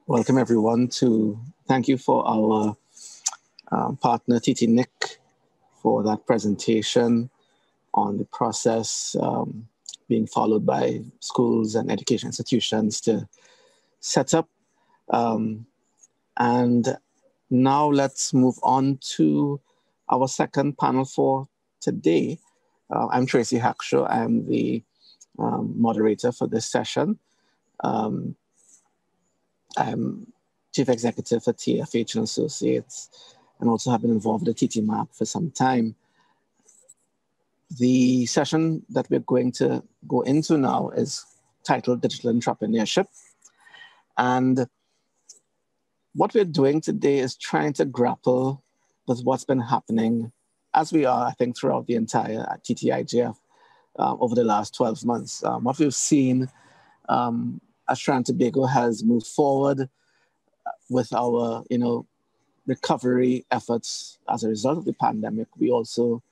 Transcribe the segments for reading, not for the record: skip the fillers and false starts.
Welcome everyone to, thank you for our partner TTNIC for that presentation on the process being followed by schools and education institutions to set up. And now let's move on to our second panel for today. I'm Tracy Hackshaw. I'm the moderator for this session. I'm Chief Executive for TFH and Associates, and also have been involved with the TTMAG for some time. The session that we're going to go into now is titled Digital Entrepreneurship. And what we're doing today is trying to grapple with what's been happening, as we are, I think, throughout the entire TTIGF over the last 12 months. What we've seen as Trinidad and Tobago has moved forward with our, recovery efforts as a result of the pandemic. We also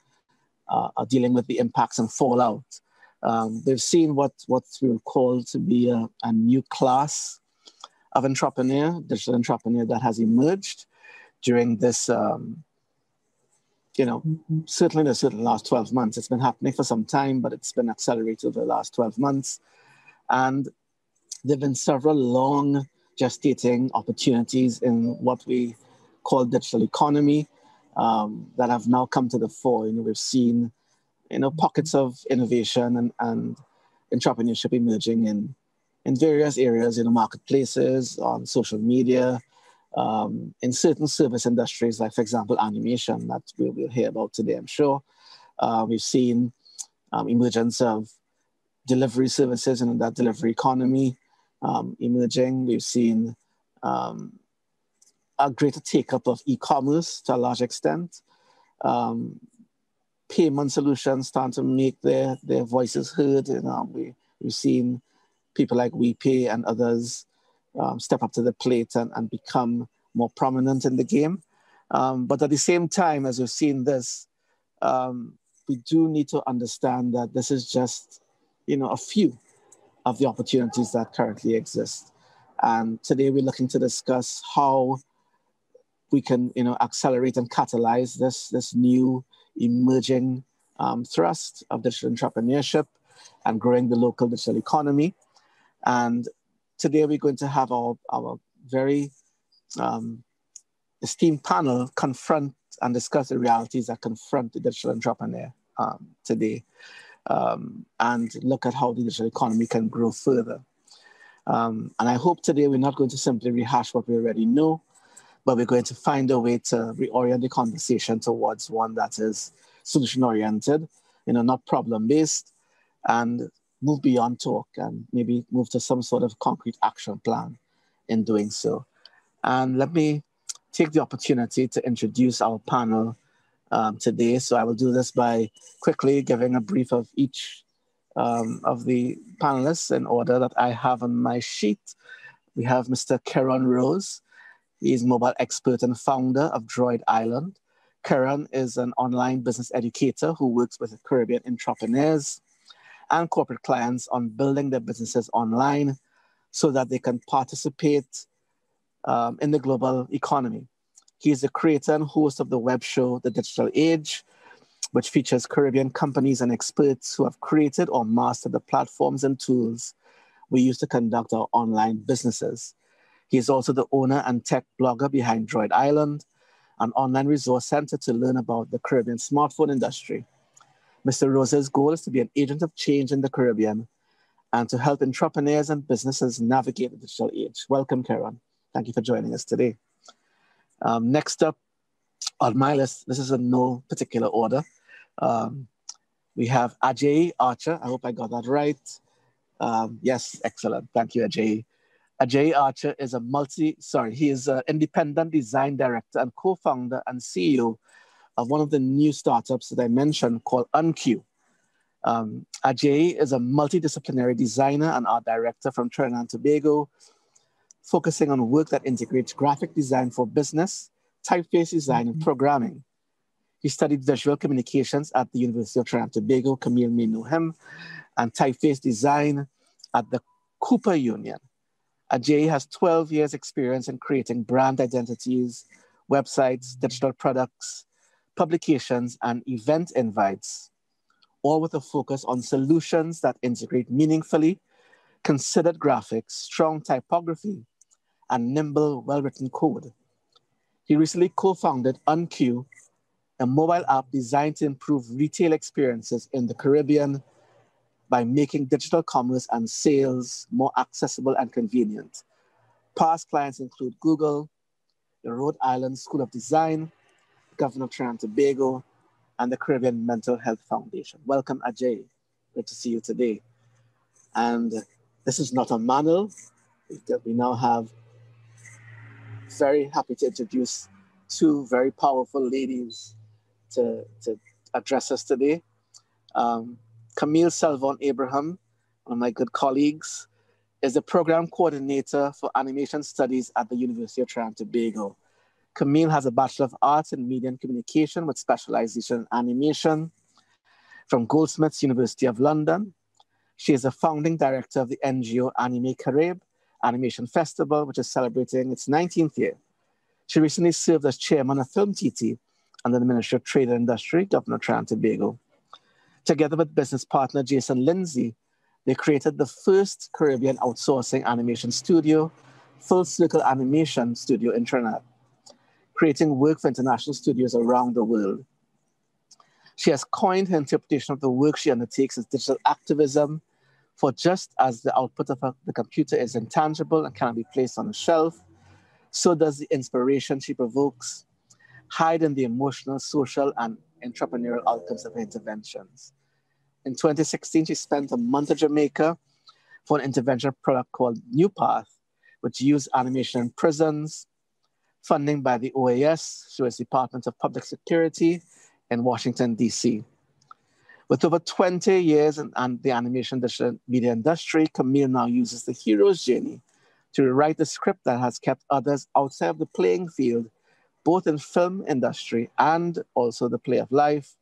are dealing with the impacts and fallout. They've seen what we would call to be a new class of entrepreneur, digital entrepreneur that has emerged during this, certainly the last 12 months. It's been happening for some time, but it's been accelerated over the last 12 months. And there have been several long gestating opportunities in what we call digital economy that have now come to the fore. We've seen, pockets of innovation and entrepreneurship emerging in various areas, marketplaces, on social media, in certain service industries, like, for example, animation, that we'll hear about today, I'm sure. We've seen emergence of delivery services and that delivery economy emerging. We've seen a greater take-up of e-commerce to a large extent. Payment solutions starting to make their voices heard. We've seen people like WePay and others step up to the plate and become more prominent in the game. But at the same time, as we've seen this, we do need to understand that this is just, a few of the opportunities that currently exist. And today we're looking to discuss how we can, accelerate and catalyze this new emerging thrust of digital entrepreneurship and growing the local digital economy. And today we're going to have our very esteemed panel confront and discuss the realities that confront the digital entrepreneur today, and look at how the digital economy can grow further. And I hope today we're not going to simply rehash what we already know, but we're going to find a way to reorient the conversation towards one that is solution-oriented, not problem-based, and move beyond talk and maybe move to some sort of concrete action plan in doing so. And let me take the opportunity to introduce our panel today. So I will do this by quickly giving a brief of each of the panelists in order that I have on my sheet. We have Mr. Keron Rose. He is mobile expert and founder of Droid Island. Keron is an online business educator who works with Caribbean entrepreneurs and corporate clients on building their businesses online so that they can participate in the global economy. He is the creator and host of the web show, The Digital Age, which features Caribbean companies and experts who have created or mastered the platforms and tools we use to conduct our online businesses. He is also the owner and tech blogger behind Droid Island, an online resource center to learn about the Caribbean smartphone industry. Mr. Rose's goal is to be an agent of change in the Caribbean and to help entrepreneurs and businesses navigate the digital age. Welcome, Keron. Thank you for joining us today. Next up on my list, this is in no particular order. We have Agyei Archer. I hope I got that right. Yes, excellent. Thank you, Agyei. Agyei Archer is he is an independent design director and co-founder and CEO of one of the new startups that I mentioned called Unqueue. Agyei is a multidisciplinary designer and art director from Trinidad and Tobago, focusing on work that integrates graphic design for business, typeface design, and programming. He studied visual communications at the University of Trinidad and Tobago. Camille may know him, and typeface design at the Cooper Union. Agyei has 12 years experience in creating brand identities, websites, digital products, publications, and event invites, all with a focus on solutions that integrate meaningfully, considered graphics, strong typography, and nimble, well-written code. He recently co-founded Unqueue, a mobile app designed to improve retail experiences in the Caribbean by making digital commerce and sales more accessible and convenient. Past clients include Google, the Rhode Island School of Design, Governor of Trinidad and Tobago, and the Caribbean Mental Health Foundation. Welcome, Agyei. Good to see you today. And this is not a manual. We now have very happy to introduce two very powerful ladies to address us today. Camille Salvon Abraham, one of my good colleagues, is the program coordinator for animation studies at the University of Trinidad and Tobago. Camille has a Bachelor of Arts in Media and Communication with specialization in animation from Goldsmiths University of London. She is a founding director of the NGO Anime Caribe Animation Festival, which is celebrating its 19th year. She recently served as chairman of Film TT under the Ministry of Trade and Industry, Governor of Trinidad and Tobago. Together with business partner Jason Lindsay, they created the first Caribbean outsourcing animation studio, Full Circle Animation Studio in Trinidad, creating work for international studios around the world. She has coined her interpretation of the work she undertakes as digital activism, for just as the output of the computer is intangible and cannot be placed on a shelf, so does the inspiration she provokes hide in the emotional, social, and entrepreneurial outcomes of her interventions. In 2016, she spent a month in Jamaica for an intervention product called New Path, which used animation in prisons, funding by the OAS, US Department of Public Security in Washington, DC. With over 20 years in the animation digital media industry, Camille now uses the hero's journey to rewrite the script that has kept others outside of the playing field, both in film industry and also the play of life.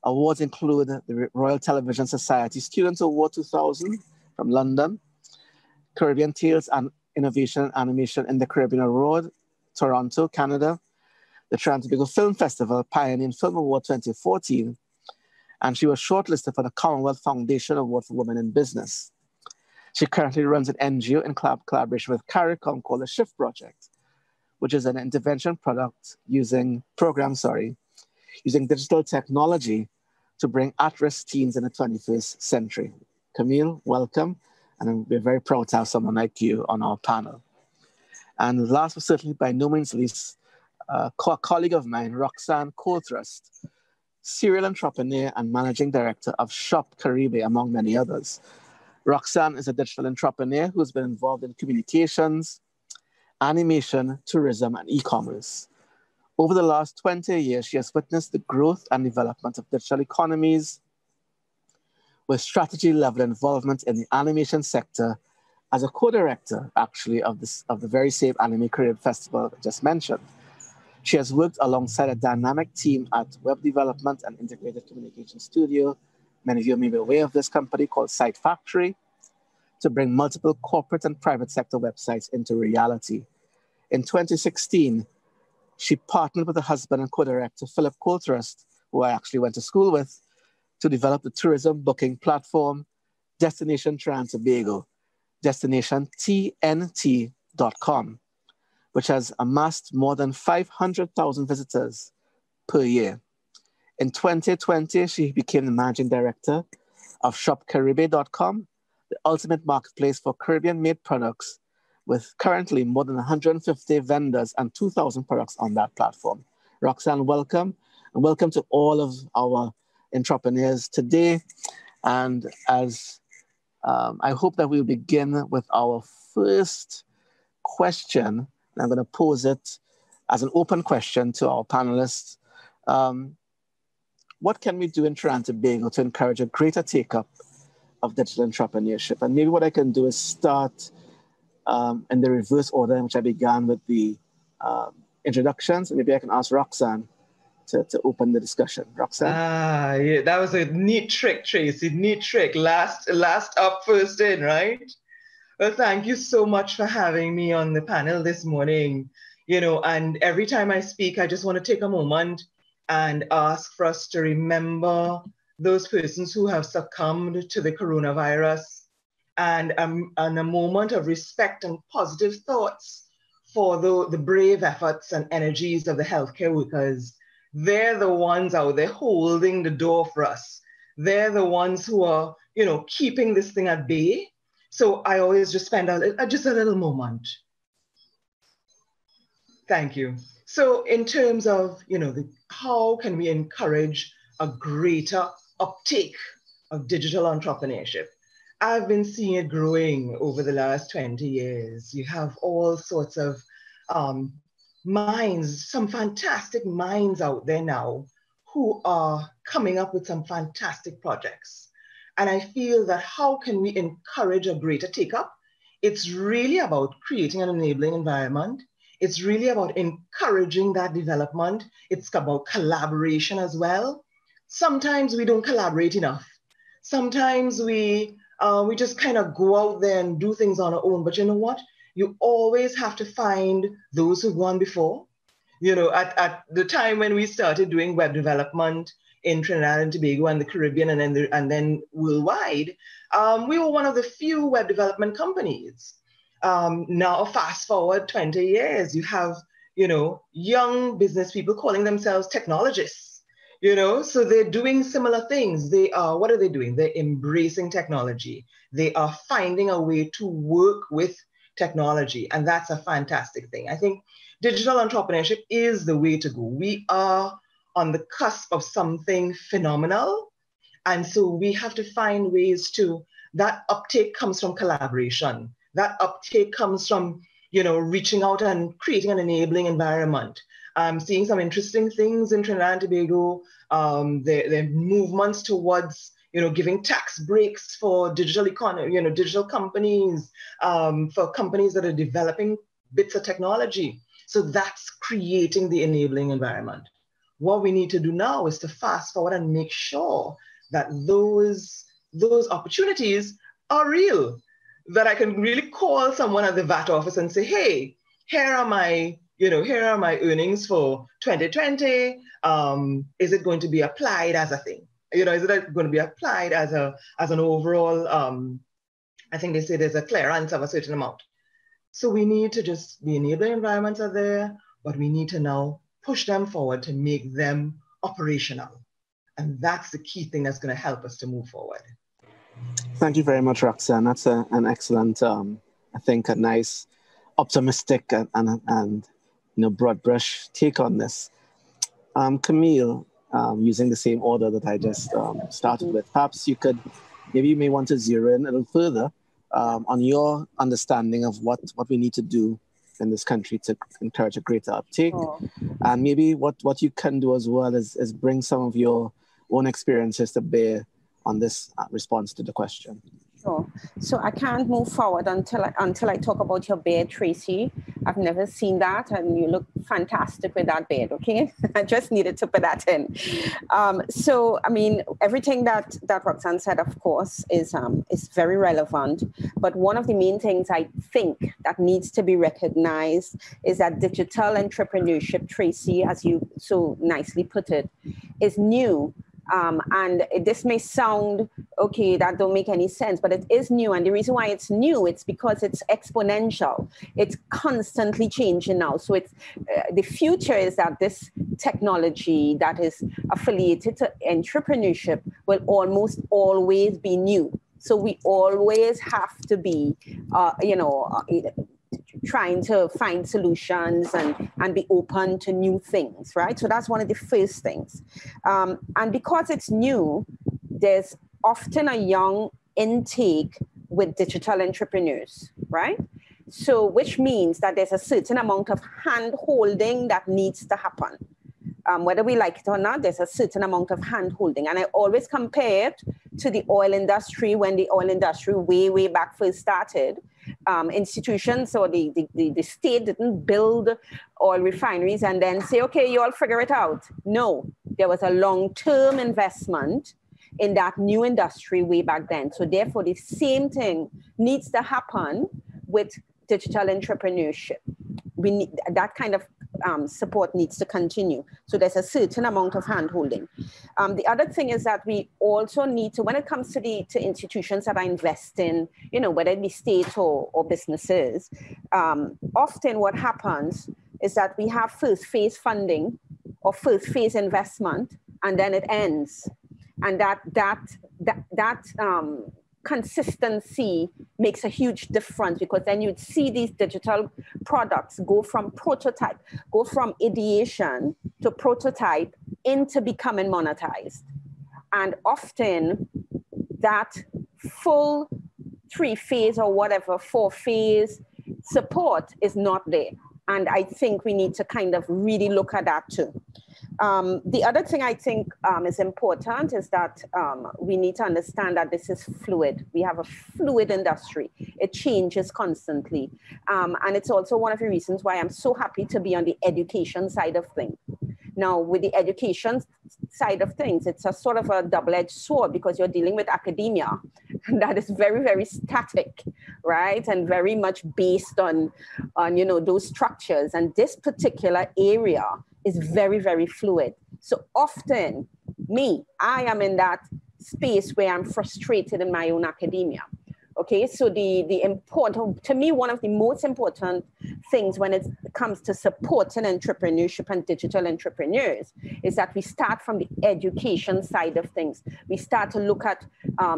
Awards include the Royal Television Society Students Award 2000 from London, Caribbean Tales and Innovation Animation in the Caribbean Award, Toronto, Canada, the Trinidad and Tobago Film Festival Pioneering Film Award 2014, and she was shortlisted for the Commonwealth Foundation Award for Women in Business. She currently runs an NGO in collaboration with CARICOM called the Shift Project, which is an intervention using digital technology to bring at-risk teens in the 21st century. Camille, welcome. And we're very proud to have someone like you on our panel. And last but certainly by no means least, a colleague of mine, Roxanne Colthrust, serial entrepreneur and managing director of Shop Caribe, among many others. Roxanne is a digital entrepreneur who's been involved in communications, animation, tourism, and e-commerce. Over the last 20 years, she has witnessed the growth and development of digital economies with strategy-level involvement in the animation sector as a co-director, actually, of the very same Anime Caribe Festival I just mentioned. She has worked alongside a dynamic team at Web Development and Integrated Communication Studio. Many of you may be aware of this company called Site Factory, to bring multiple corporate and private sector websites into reality. In 2016, she partnered with her husband and co-director, Philip Colthrust, who I actually went to school with, to develop the tourism booking platform, Destination Trinidad and Tobago, destination TNT.com, which has amassed more than 500,000 visitors per year. In 2020, she became the managing director of ShopCaribe.com, the ultimate marketplace for Caribbean-made products, with currently more than 150 vendors and 2,000 products on that platform. Roxanne, welcome, and welcome to all of our entrepreneurs today. And as I hope that we'll begin with our first question, and I'm going to pose it as an open question to our panelists. What can we do in Trinidad and Tobago to encourage a greater take-up of digital entrepreneurship? And maybe what I can do is start in the reverse order in which I began with the introductions. And maybe I can ask Roxanne to open the discussion. Roxanne? Yeah, that was a neat trick, Tracy, neat trick. Last up, first in, right? Well, thank you so much for having me on the panel this morning. And every time I speak, I just want to take a moment and ask for us to remember those persons who have succumbed to the coronavirus, and a moment of respect and positive thoughts for the brave efforts and energies of the healthcare workers. They're the ones out there holding the door for us. They're the ones who are, keeping this thing at bay. So I always just spend just a little moment. Thank you. So in terms of, how can we encourage a greater uptake of digital entrepreneurship? I've been seeing it growing over the last 20 years. You have all sorts of minds, some fantastic minds out there now who are coming up with some fantastic projects. And I feel that how can we encourage a greater take-up? It's really about creating an enabling environment. It's really about encouraging that development. It's about collaboration as well. Sometimes we don't collaborate enough. Sometimes we just kind of go out there and do things on our own. But you know what? You always have to find those who've gone before. At the time when we started doing web development in Trinidad and Tobago and the Caribbean and then worldwide, we were one of the few web development companies. Now, fast forward 20 years, you have, young business people calling themselves technologists, so they're doing similar things. What are they doing? They're embracing technology. They are finding a way to work with technology. And that's a fantastic thing. I think digital entrepreneurship is the way to go. We are on the cusp of something phenomenal. And so we have to find ways that uptake comes from collaboration. That uptake comes from, reaching out and creating an enabling environment. I'm seeing some interesting things in Trinidad and Tobago. There are movements towards, giving tax breaks for digital economy, digital companies, for companies that are developing bits of technology. So that's creating the enabling environment. What we need to do now is to fast forward and make sure that those opportunities are real, that I can really call someone at the VAT office and say, hey, here are my earnings for 2020. Is it going to be applied as a thing? Is it going to be applied as an overall, I think they say there's a clearance of a certain amount. So we need to the enabling environments are there, but we need to now push them forward to make them operational. And that's the key thing that's going to help us to move forward. Thank you very much, Roxanne. That's an excellent, I think, a nice, optimistic and broad brush take on this. Camille, using the same order that I just started with, perhaps maybe you may want to zero in a little further on your understanding of what we need to do in this country to encourage a greater uptake. And maybe what you can do as well is bring some of your own experiences to bear on this response to the question. Sure. So I can't move forward until I talk about your beard, Tracy. I've never seen that, and you look fantastic with that beard, okay? I just needed to put that in. So, I mean, everything that Roxanne said, of course, is very relevant. But one of the main things I think that needs to be recognized is that digital entrepreneurship, Tracy, as you so nicely put it, is new. And this may sound, okay, that don't make any sense, but it is new. And the reason why it's new, it's because it's exponential. It's constantly changing now. So it's the future is that this technology that is affiliated to entrepreneurship will almost always be new. So we always have to be, trying to find solutions and be open to new things, right? So that's one of the first things. And because it's new, there's often a young intake with digital entrepreneurs, right? So which means that there's a certain amount of hand-holding that needs to happen. Whether we like it or not, there's a certain amount of hand-holding. And I always compare it to the oil industry when the oil industry way back first started. Institutions or the state didn't build oil refineries and then say, okay, you all figure it out. No, there was a long-term investment in that new industry way back then. So therefore, the same thing needs to happen with digital entrepreneurship. We need that kind of support needs to continue. So there's a certain amount of hand-holding. The other thing is that we also need to, when it comes to institutions that are investing, you know, whether it be state or businesses, often what happens is that we have first phase funding or first phase investment, and then it ends. And that consistency makes a huge difference, because then you'd see these digital products go from prototype, go from ideation to prototype into becoming monetized. And often that full 3-phase or whatever 4-phase support is not there. And I think we need to kind of really look at that too. The other thing I think is important is that we need to understand that this is fluid. We have a fluid industry. It changes constantly. And it's also one of the reasons why I'm so happy to be on the education side of things. Now, with the education side of things, it's a sort of a double-edged sword, because you're dealing with academia that is very, very static, right? And very much based on you know, those structures. And this particular area is very, very fluid. So often, I am in that space where I'm frustrated in my own academia. Okay, so the important, to me, one of the most important things when it comes to supporting entrepreneurship and digital entrepreneurs is that we start from the education side of things. We start to look at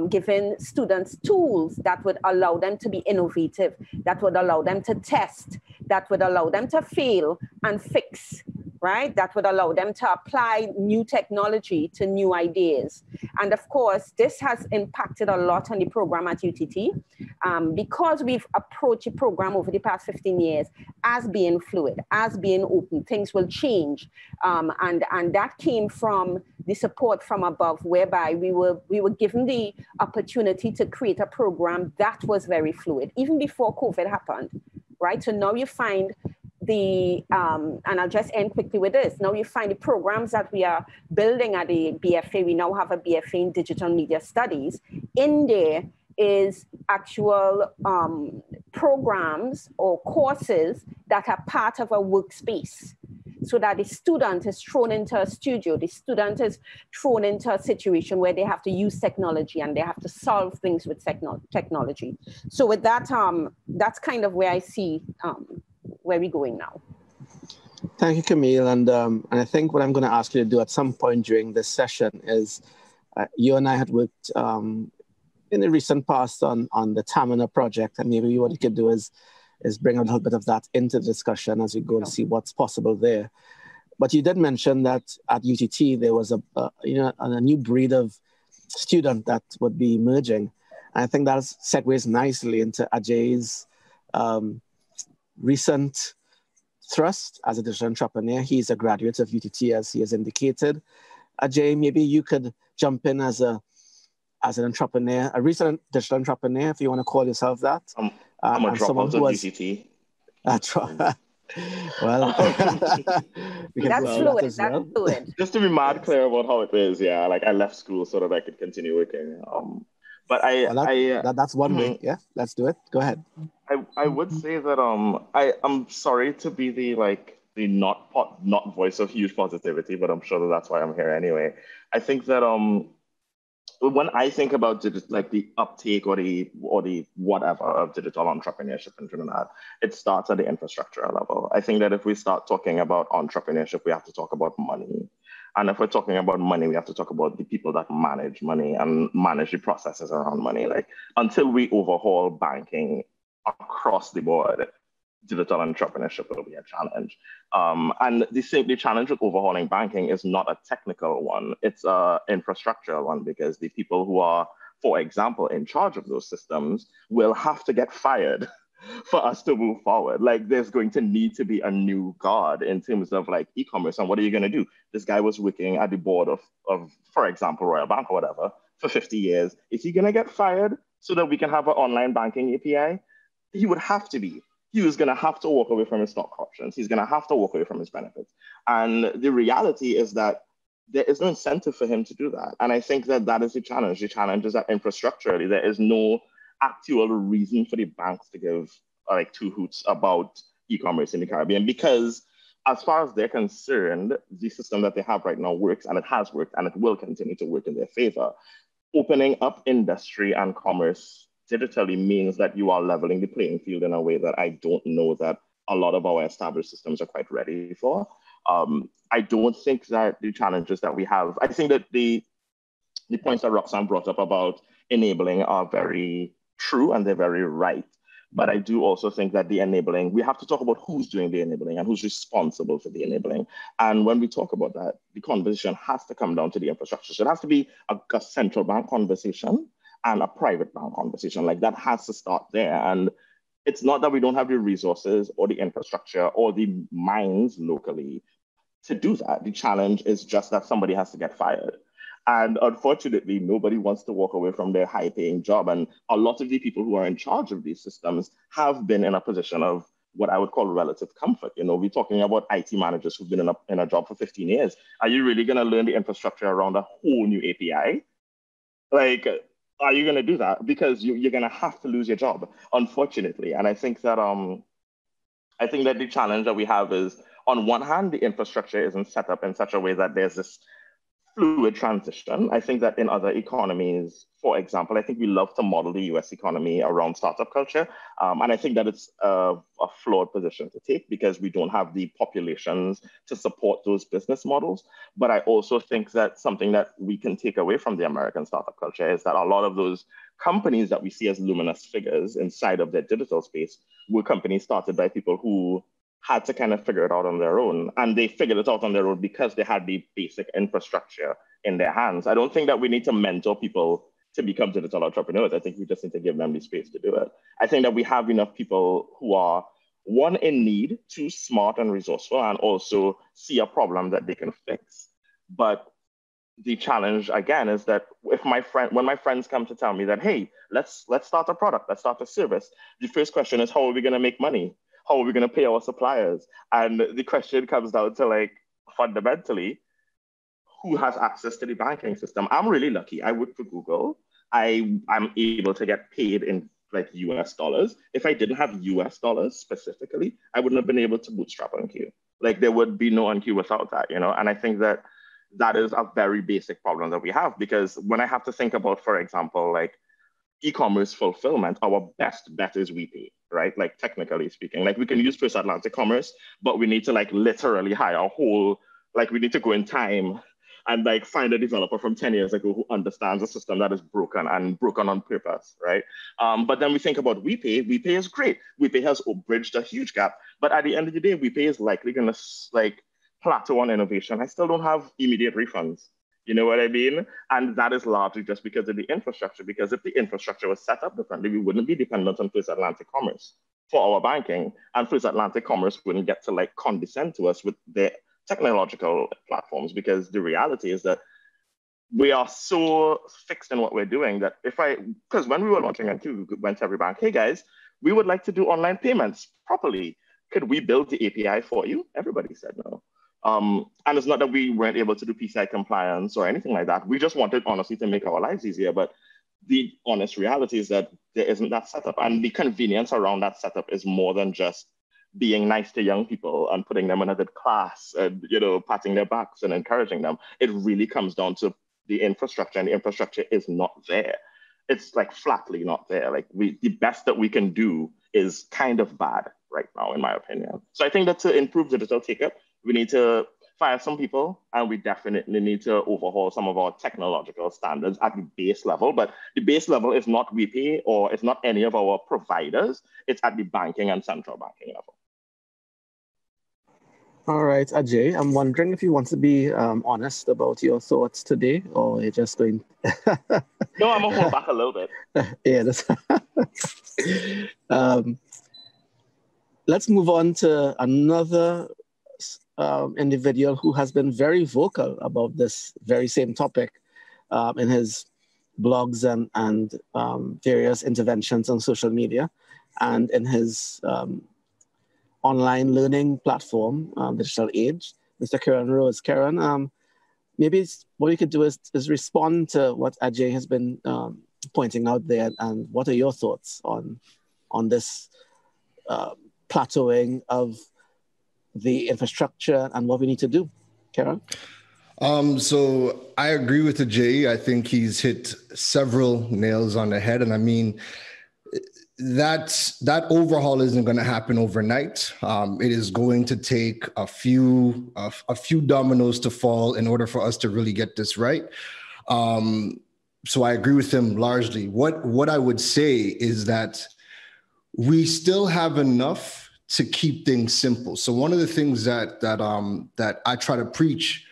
giving students tools that would allow them to be innovative, that would allow them to test, that would allow them to fail and fix, right? That would allow them to apply new technology to new ideas. And of course, this has impacted a lot on the program at UTT because we've approached the program over the past 15 years as being fluid, as being open. Things will change. And that came from the support from above, whereby we were given the opportunity to create a program that was very fluid, even before COVID happened, right? So now you find and I'll just end quickly with this. Now you find the programs that we are building at the BFA. We now have a BFA in Digital Media Studies. In there is actual programs or courses that are part of a workspace, so that the student is thrown into a studio. The student is thrown into a situation where they have to use technology and they have to solve things with technology. So with that, that's kind of where I see where we're going now. Thank you, Camille. And I think what I'm going to ask you to do at some point during this session is, you and I had worked in the recent past on the Tamina project, and maybe what you could do is bring a little bit of that into the discussion as we go to see what's possible there. But you did mention that at UTT there was a new breed of student that would be emerging. And I think that segues nicely into Agyei's recent thrust as a digital entrepreneur. He's a graduate of UTT, as he has indicated. Agyei, maybe you could jump in as an entrepreneur, a recent digital entrepreneur, if you want to call yourself that. I'm a dropout of UTT. Well, that's fluid. That's fluid. Just to be mad clear about how it is, yeah. Like I left school so that I could continue working. But that's one way. Yeah, let's do it. Go ahead. I would say that I'm sorry to be the not voice of huge positivity, but I'm sure that's why I'm here anyway. I think that when I think about the uptake or the whatever of digital entrepreneurship in Trinidad, it starts at the infrastructure level. I think that if we start talking about entrepreneurship, we have to talk about money. And if we're talking about money, we have to talk about the people that manage money and manage the processes around money. Like until we overhaul banking across the board, digital entrepreneurship will be a challenge. And the challenge with overhauling banking is not a technical one, it's an infrastructural one, because the people who are, for example, in charge of those systems will have to get fired for us to move forward. Like there's going to need to be a new guard in terms of like e-commerce. And what are you going to do? This guy was working at the board of, for example, Royal Bank or whatever, for 50 years. Is he going to get fired so that we can have an online banking API? He would have to be. He was going to have to walk away from his stock options. He's going to have to walk away from his benefits. And the reality is that there is no incentive for him to do that. And I think that that is the challenge. The challenge is that infrastructurally, there is no actual reason for the banks to give like two hoots about e-commerce in the Caribbean, because as far as they're concerned, the system that they have right now works, and it has worked, and it will continue to work in their favor. Opening up industry and commerce digitally means that you are leveling the playing field in a way that I don't know that a lot of our established systems are quite ready for. I don't think that the challenges that we have, I think that the points that Roxanne brought up about enabling are very true and they're very right. But I do also think that the enabling, we have to talk about who's doing the enabling and who's responsible for the enabling. And when we talk about that, the conversation has to come down to the infrastructure. So it has to be a central bank conversation and a private bank conversation. Like that has to start there. And it's not that we don't have the resources or the infrastructure or the minds locally to do that. The challenge is just that somebody has to get fired. And unfortunately, nobody wants to walk away from their high-paying job. And a lot of the people who are in charge of these systems have been in a position of what I would call relative comfort. You know, we're talking about IT managers who've been in a job for 15 years. Are you really going to learn the infrastructure around a whole new API? Like, are you going to do that? Because you're going to have to lose your job, unfortunately. And I think that the challenge that we have is, on one hand, the infrastructure isn't set up in such a way that there's this fluid transition. I think that in other economies, for example, I think we love to model the US economy around startup culture. And I think that it's a flawed position to take because we don't have the populations to support those business models. But I also think that something that we can take away from the American startup culture is that a lot of those companies that we see as luminous figures inside of their digital space were companies started by people who had to kind of figure it out on their own. And they figured it out on their own because they had the basic infrastructure in their hands. I don't think that we need to mentor people to become digital entrepreneurs. I think we just need to give them the space to do it. I think that we have enough people who are, one, in need, two, smart and resourceful, and also see a problem that they can fix. But the challenge, again, is that when my friends come to tell me that, hey, let's start a product, let's start a service, the first question is, how are we going to make money? How are we going to pay our suppliers? And the question comes down to, like, fundamentally, who has access to the banking system? I'm really lucky. I work for Google. I'm able to get paid in like US dollars. If I didn't have US dollars specifically, I wouldn't have been able to bootstrap Unqueue. Like there would be no Unqueue without that, you know? And I think that that is a very basic problem that we have, because when I have to think about, for example, like e-commerce fulfillment, our best bet is WePay, right? Like technically speaking, like we can use First Atlantic Commerce, but we need to like literally hire a whole, like we need to go in time and like find a developer from 10 years ago who understands a system that is broken and broken on purpose, right? But then we think about WePay. WePay is great. WePay has bridged a huge gap, but at the end of the day, WePay is likely gonna like plateau on innovation. I still don't have immediate refunds. You know what I mean? And that is largely just because of the infrastructure, because if the infrastructure was set up differently, we wouldn't be dependent on First Atlantic Commerce for our banking, and First Atlantic Commerce wouldn't get to like condescend to us with their technological platforms, because the reality is that we are so fixed in what we're doing that because when we were launching Unqueue, we went to every bank, hey guys, we would like to do online payments properly. Could we build the API for you? Everybody said no. And it's not that we weren't able to do PCI compliance or anything like that. We just wanted, honestly, to make our lives easier. But the honest reality is that there isn't that setup. And the convenience around that setup is more than just being nice to young people and putting them in a good class and, you know, patting their backs and encouraging them. It really comes down to the infrastructure, and the infrastructure is not there. It's like flatly not there. Like the best that we can do is kind of bad right now, in my opinion. So I think that to improve digital take-up, we need to fire some people, and we definitely need to overhaul some of our technological standards at the base level. But the base level is not WePay or it's not any of our providers. It's at the banking and central banking level. All right, Agyei, I'm wondering if you want to be honest about your thoughts today, or you're just going... No, I'm going to hold back a little bit. Yeah, let's move on to another individual who has been very vocal about this very same topic in his blogs and various interventions on social media, and in his online learning platform, Digital Age, Mr. Keron Rose. Keron, maybe what we could do is respond to what Agyei has been pointing out there, and what are your thoughts on this plateauing of the infrastructure and what we need to do? Keron? So I agree with Agyei. I think he's hit several nails on the head. And I mean, that overhaul isn't going to happen overnight. It is going to take a few dominoes to fall in order for us to really get this right. So I agree with him largely. What I would say is that we still have enough to keep things simple. So one of the things that I try to preach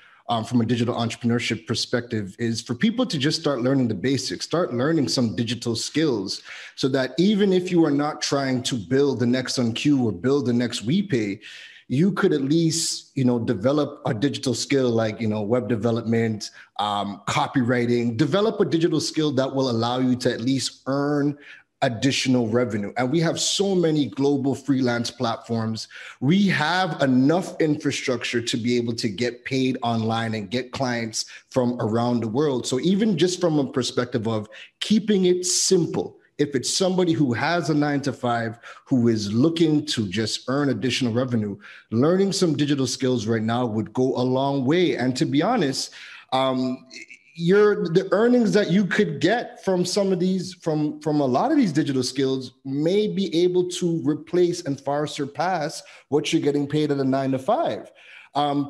from a digital entrepreneurship perspective is for people to just start learning the basics, start learning some digital skills, so that even if you are not trying to build the next Unqueue or build the next WePay, you could at least, develop a digital skill like, web development, copywriting, develop a digital skill that will allow you to at least earn additional revenue. And we have so many global freelance platforms. We have enough infrastructure to be able to get paid online and get clients from around the world. So even just from a perspective of keeping it simple, if it's somebody who has a 9-to-5, who is looking to just earn additional revenue, learning some digital skills right now would go a long way. And to be honest, the earnings that you could get from some of these, from a lot of these digital skills may be able to replace and far surpass what you're getting paid at a 9-to-5.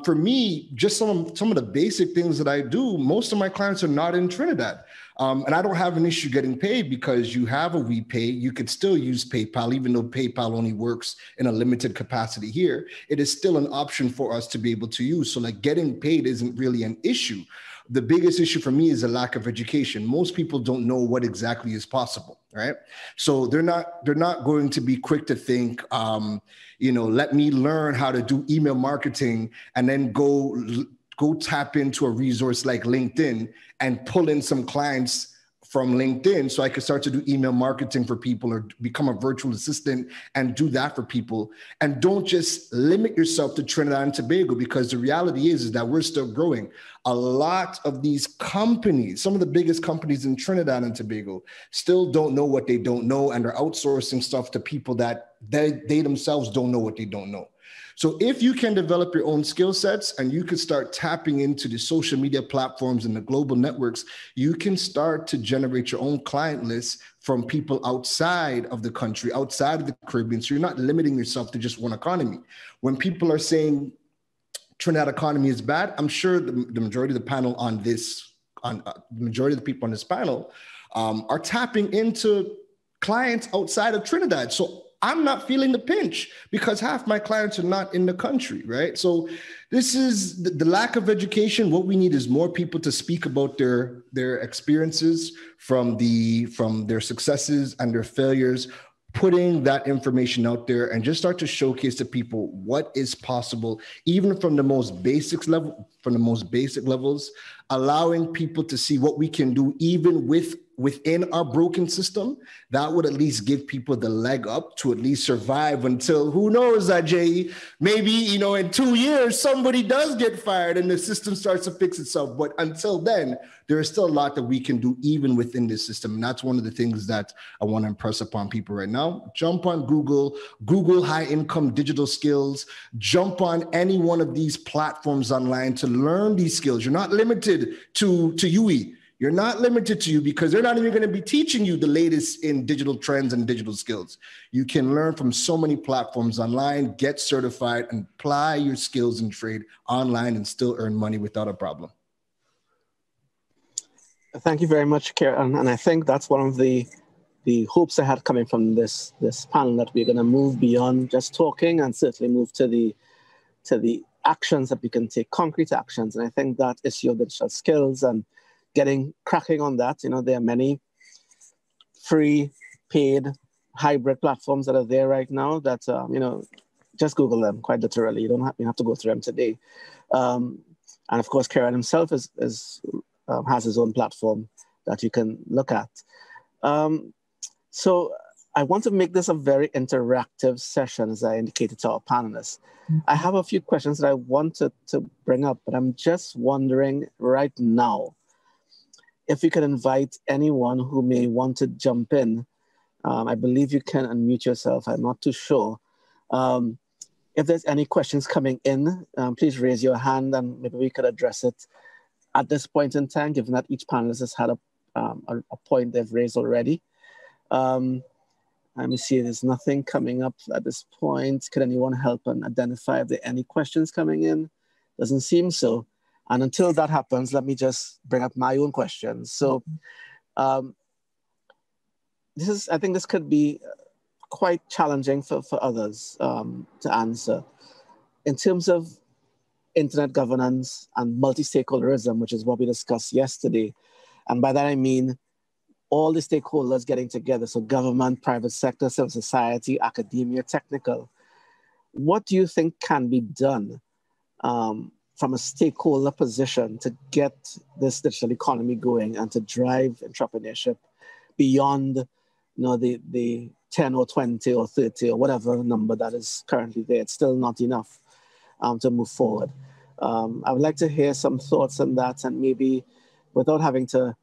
For me, just some of the basic things that I do, most of my clients are not in Trinidad. And I don't have an issue getting paid because you have a WePay. You could still use PayPal, even though PayPal only works in a limited capacity here. It is still an option for us to be able to use. So like getting paid isn't really an issue. The biggest issue for me is a lack of education. Most people don't know what exactly is possible, right? So they're not going to be quick to think, let me learn how to do email marketing and then go tap into a resource like LinkedIn and pull in some clients from LinkedIn so I could start to do email marketing for people or become a virtual assistant and do that for people. And don't just limit yourself to Trinidad and Tobago, because the reality is that we're still growing. A lot of these companies, some of the biggest companies in Trinidad and Tobago, still don't know what they don't know, and are outsourcing stuff to people that they themselves don't know what they don't know. So if you can develop your own skill sets and you can start tapping into the social media platforms and the global networks, you can start to generate your own client list from people outside of the country, outside of the Caribbean. So you're not limiting yourself to just one economy. When people are saying Trinidad economy is bad, I'm sure the majority of the panel on this, the majority of the people on this panel are tapping into clients outside of Trinidad. So I'm not feeling the pinch because half my clients are not in the country, right? So this is the lack of education. What we need is more people to speak about their experiences from their successes and their failures, putting that information out there and just start to showcase to people what is possible, even from the most basic levels, allowing people to see what we can do even within our broken system. That would at least give people the leg up to at least survive until, who knows, Agyei, maybe, in 2 years, somebody does get fired and the system starts to fix itself. But until then, there is still a lot that we can do even within this system. And that's one of the things that I want to impress upon people right now. Jump on Google high income digital skills, jump on any one of these platforms online to learn these skills. You're not limited to UE. You're not limited to you because they're not even going to be teaching you the latest in digital trends and digital skills. You can learn from so many platforms online, get certified, and apply your skills and trade online and still earn money without a problem. Thank you very much, Keron. And I think that's one of the hopes I had coming from this panel, that we're going to move beyond just talking and certainly move to the actions that we can take, concrete actions. And I think that issue of digital skills and cracking on that. There are many free, paid, hybrid platforms that are there right now that, just Google them, quite literally. You have to go through them today. And of course, Keron himself has his own platform that you can look at. So I want to make this a very interactive session, as I indicated to our panelists. I have a few questions that I wanted to bring up, but I'm just wondering right now if we could invite anyone who may want to jump in. I believe you can unmute yourself. I'm not too sure. If there's any questions coming in, please raise your hand and maybe we could address it at this point in time, given that each panelist has had a point they've raised already. Let me see, there's nothing coming up at this point. Could anyone help and identify if there are any questions coming in? Doesn't seem so. And until that happens, let me just bring up my own questions. So I think this could be quite challenging for others to answer. In terms of internet governance and multi-stakeholderism, which is what we discussed yesterday, and by that I mean all the stakeholders getting together, so government, private sector, civil society, academia, technical. What do you think can be done from a stakeholder position to get this digital economy going and to drive entrepreneurship beyond the 10 or 20 or 30 or whatever number that is currently there? It's still not enough to move forward. I would like to hear some thoughts on that, and maybe without having to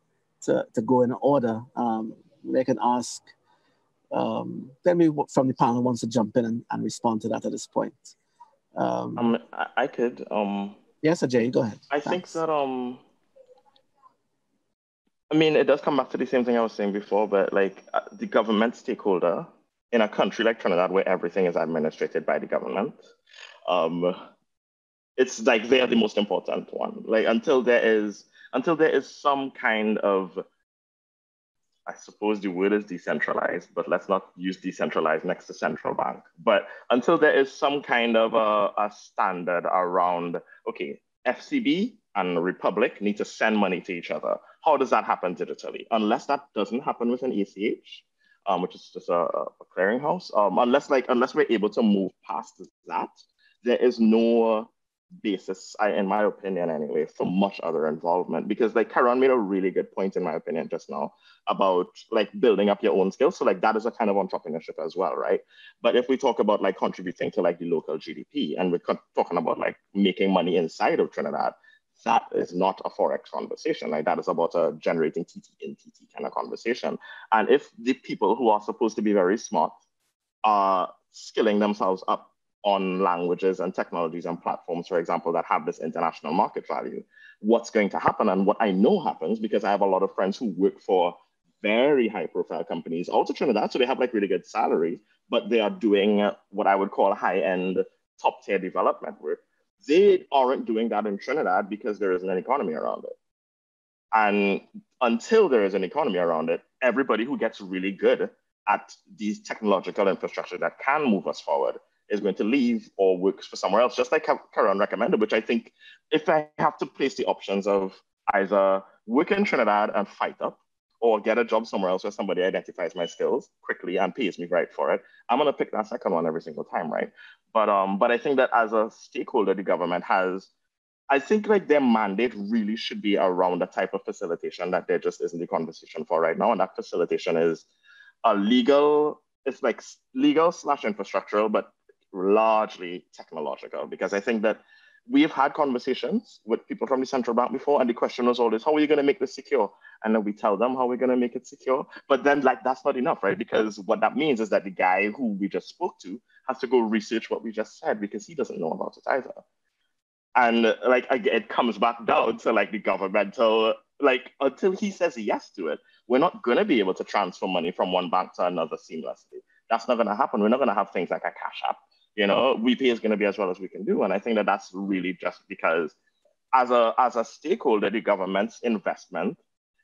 go in order, they can ask, then we from the panel wants to jump in and respond to that at this point. I could. Yes, Agyei, go ahead. I think that, I mean, it does come back to the same thing I was saying before, but like the government stakeholder in a country like Trinidad, where everything is administrated by the government, it's like they're the most important one. Like until there is some kind of, I suppose the word is decentralized, but let's not use decentralized next to central bank. But until there is some kind of a standard around, okay, FCB and Republic need to send money to each other. How does that happen digitally? Unless that doesn't happen with an ACH, which is just a clearinghouse, unless we're able to move past that, there is no basis, in my opinion anyway, for much other involvement. Because like Keron made a really good point, in my opinion, just now about like building up your own skills. So like that is a kind of entrepreneurship as well, right? But if we talk about like contributing to like the local GDP, and we're talking about like making money inside of Trinidad, that is not a Forex conversation. Like that is about a generating TT in TT kind of conversation. And if the people who are supposed to be very smart are skilling themselves up on languages and technologies and platforms, for example, that have this international market value, what's going to happen, and what I know happens, because I have a lot of friends who work for very high profile companies, also Trinidad, so they have like really good salaries, but they are doing what I would call high-end top tier development work. They aren't doing that in Trinidad because there isn't an economy around it. And until there is an economy around it, everybody who gets really good at these technological infrastructure that can move us forward is going to leave or work for somewhere else, just like Keron recommended, which I think if I have to place the options of either work in Trinidad and fight up, or get a job somewhere else where somebody identifies my skills quickly and pays me right for it, I'm going to pick that second one every single time, right? But I think that as a stakeholder, the government has, I think like their mandate really should be around the type of facilitation that there just isn't the conversation for right now. And that facilitation is a legal, it's like legal / infrastructural, but largely technological, because I think that we've had conversations with people from the central bank before, and the question was always, how are you going to make this secure? And then we tell them how we're going to make it secure. But then like, that's not enough, right? Because what that means is that the guy who we just spoke to has to go research what we just said, because he doesn't know about it either. And like, it comes back down to like the governmental, like until he says yes to it, we're not going to be able to transfer money from one bank to another seamlessly. That's not going to happen. We're not going to have things like a Cash App. You know, WePay is going to be as well as we can do. And I think that that's really just because as a stakeholder, the government's investment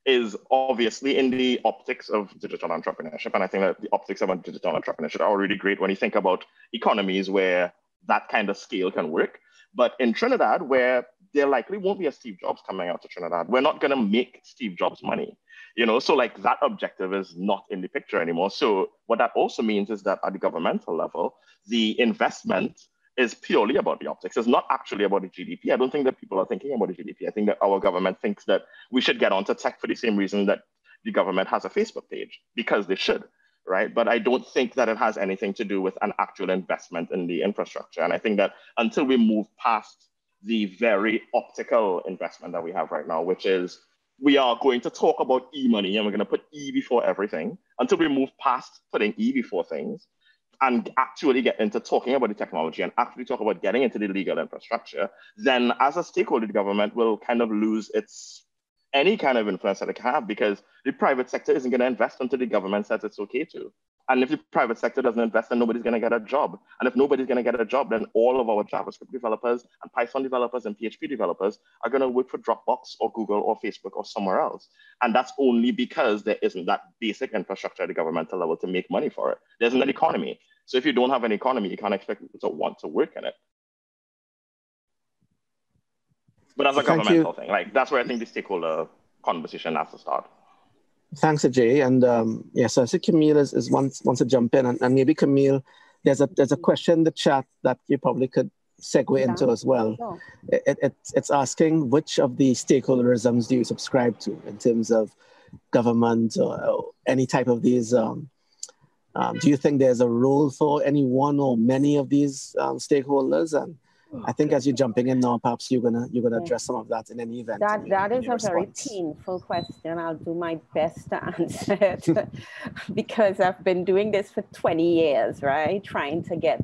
is obviously in the optics of digital entrepreneurship. And I think that the optics of digital entrepreneurship are really great when you think about economies where that kind of scale can work. But in Trinidad, where there likely won't be a Steve Jobs coming out to Trinidad, we're not going to make Steve Jobs money. You know, so like that objective is not in the picture anymore. So what that also means is that at the governmental level, the investment is purely about the optics. It's not actually about the GDP. I don't think that people are thinking about the GDP. I think that our government thinks that we should get onto tech for the same reason that the government has a Facebook page, because they should, right? But I don't think that it has anything to do with an actual investment in the infrastructure. And I think that until we move past the very optical investment that we have right now, which is we are going to talk about e-money and we're going to put E before everything, until we move past putting E before things and actually get into talking about the technology and actually talk about getting into the legal infrastructure, then as a stakeholder, the government will kind of lose its any kind of influence that it can have, because the private sector isn't going to invest until the government says it's okay to. And if the private sector doesn't invest, then nobody's going to get a job. And if nobody's going to get a job, then all of our JavaScript developers and Python developers and PHP developers are going to work for Dropbox or Google or Facebook or somewhere else. And that's only because there isn't that basic infrastructure at the governmental level to make money for it. There isn't an economy. So if you don't have an economy, you can't expect people to want to work in it. But that's a governmental thing. Like, that's where I think the stakeholder conversation has to start. Thanks, Agyei. And yes, so I see Camille wants to jump in, and maybe Camille, there's a question in the chat that you probably could segue into as well. Sure. It's asking, which of the stakeholderisms do you subscribe to in terms of government or any type of these? Do you think there's a role for any one or many of these stakeholders? And I think as you're jumping in now, perhaps you're gonna address some of that in any event. That is a very painful question. I'll do my best to answer it because I've been doing this for 20 years, right? Trying to get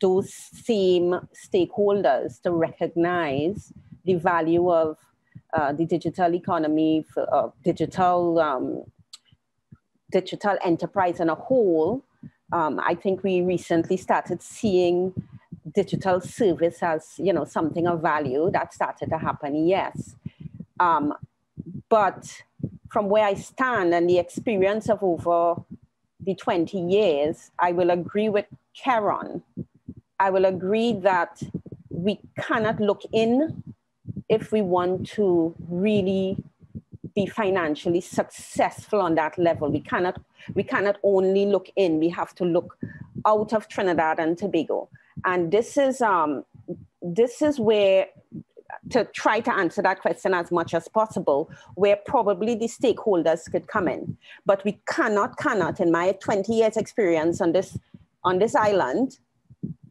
those same stakeholders to recognize the value of the digital economy, digital enterprise in a whole. I think we recently started seeing digital service as, something of value. That started to happen, yes. But from where I stand and the experience of over the 20 years, I will agree with Keron. I will agree that we cannot look in if we want to really be financially successful on that level. We cannot only look in, we have to look out of Trinidad and Tobago. And this is where, to try to answer that question as much as possible, where probably the stakeholders could come in. But we cannot, in my 20 years experience on this island,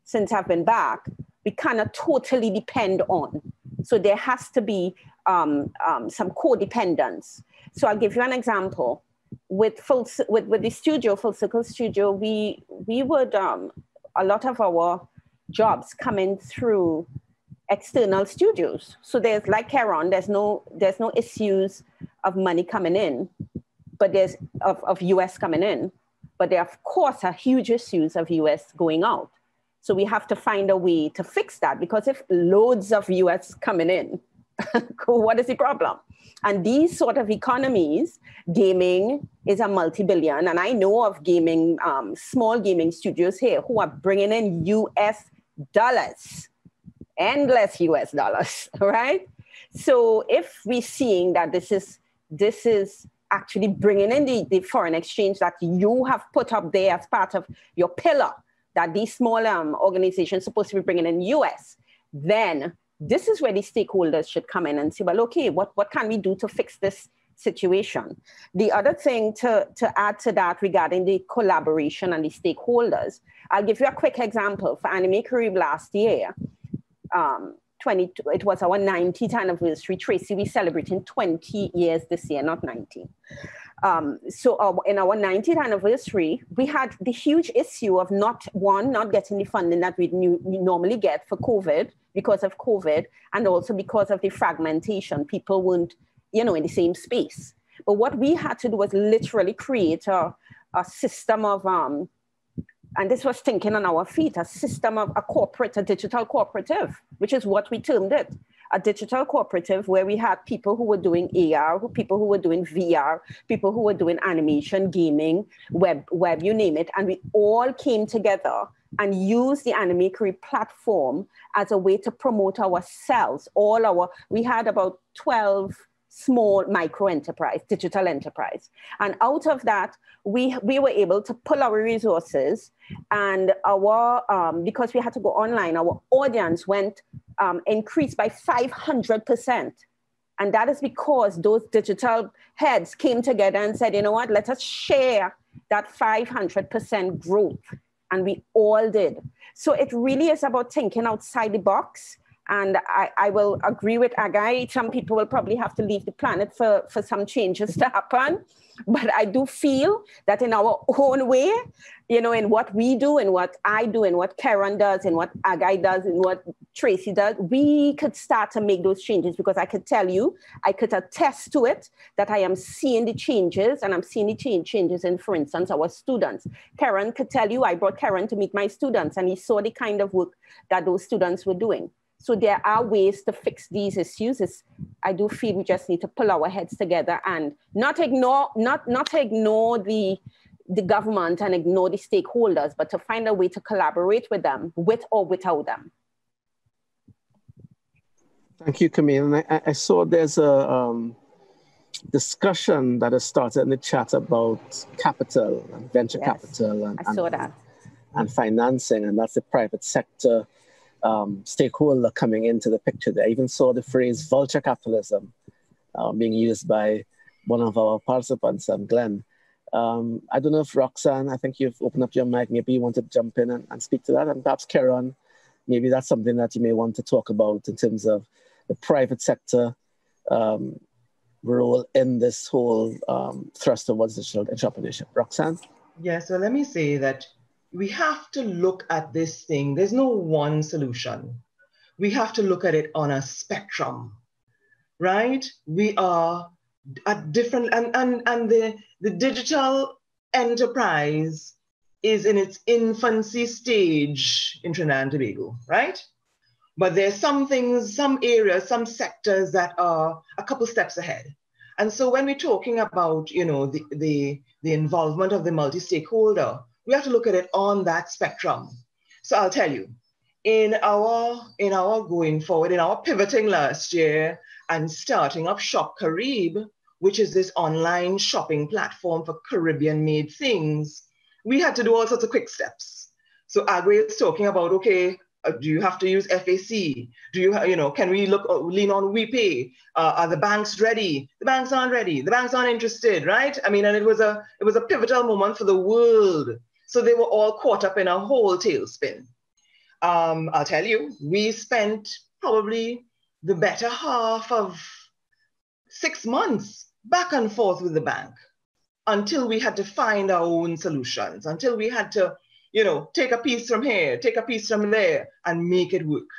since I've been back, we cannot totally depend on. So there has to be some codependence. So I'll give you an example. With the studio, Full Circle Studio, we would, a lot of our jobs coming through external studios. So there's, like Keron, there's no issues of money coming in, but there's of US coming in, but there of course are huge issues of US going out. So we have to find a way to fix that, because if loads of US coming in, what is the problem? And these sort of economies, gaming is a multi-billion, and I know of gaming, small gaming studios here who are bringing in US dollars, endless US dollars, right? So if we're seeing that this is actually bringing in the foreign exchange that you have put up there as part of your pillar, that these small organizations supposed to be bringing in US, then this is where the stakeholders should come in and say, well, okay, what can we do to fix this situation? The other thing to add to that regarding the collaboration and the stakeholders, I'll give you a quick example. For Anime Caribe last year, it was our 90th anniversary. Tracy, we're celebrating 20 years this year, not 19. So in our 90th anniversary, we had the huge issue of not getting the funding that we normally get for COVID, because of COVID, and also because of the fragmentation. People weren't, in the same space. But what we had to do was literally create a system of, and this was thinking on our feet, a system of a digital cooperative, which is what we termed it. A digital cooperative where we had people who were doing AR, people who were doing VR, people who were doing animation, gaming, web, you name it. And we all came together and used the Anime Caribe platform as a way to promote ourselves. We had about 12 small micro enterprise, digital enterprise. And out of that, we were able to pull our resources, and because we had to go online, our audience increased by 500%. And that is because those digital heads came together and said, you know what, let us share that 500% growth, and we all did. So it really is about thinking outside the box. And I will agree with Agyei. Some people will probably have to leave the planet for some changes to happen. But I do feel that in our own way, you know, in what we do, and what I do, and what Keron does, and what Agyei does, and what Tracy does, we could start to make those changes, because I could tell you, I could attest to it, that I am seeing the changes, and I'm seeing the changes in, for instance, our students. Keron could tell you, I brought Keron to meet my students, and he saw the kind of work that those students were doing. So there are ways to fix these issues. I do feel we just need to pull our heads together and not ignore the government and ignore the stakeholders, but to find a way to collaborate with them, with or without them. Thank you, Camille. And I saw there's a discussion that has started in the chat about capital and venture capital and financing, and that's the private sector stakeholder coming into the picture there. I even saw the phrase vulture capitalism being used by one of our participants, Glenn. I don't know if Roxanne, I think you've opened up your mic, maybe you want to jump in and speak to that, and perhaps Keron, maybe that's something that you may want to talk about in terms of the private sector role in this whole thrust towards digital entrepreneurship. Roxanne? Yeah, so let me say that we have to look at this thing. There's no one solution. We have to look at it on a spectrum, right? We are at different, and the digital enterprise is in its infancy stage in Trinidad and Tobago, right? But there's some things, some areas, some sectors that are a couple steps ahead. And so when we're talking about, you know, the involvement of the multi-stakeholder, we have to look at it on that spectrum. So I'll tell you, in our going forward, in our pivoting last year and starting up Shop Caribe, which is this online shopping platform for Caribbean-made things, we had to do all sorts of quick steps. So Agyei is talking about, okay, do you have to use FAC? Do you know, can we lean on WePay? Are the banks ready? The banks aren't ready. The banks aren't interested, right? I mean, and it was a pivotal moment for the world. So they were all caught up in a whole tailspin. I'll tell you, we spent probably the better half of 6 months back and forth with the bank until we had to find our own solutions, until we had to, you know, take a piece from here, take a piece from there, and make it work.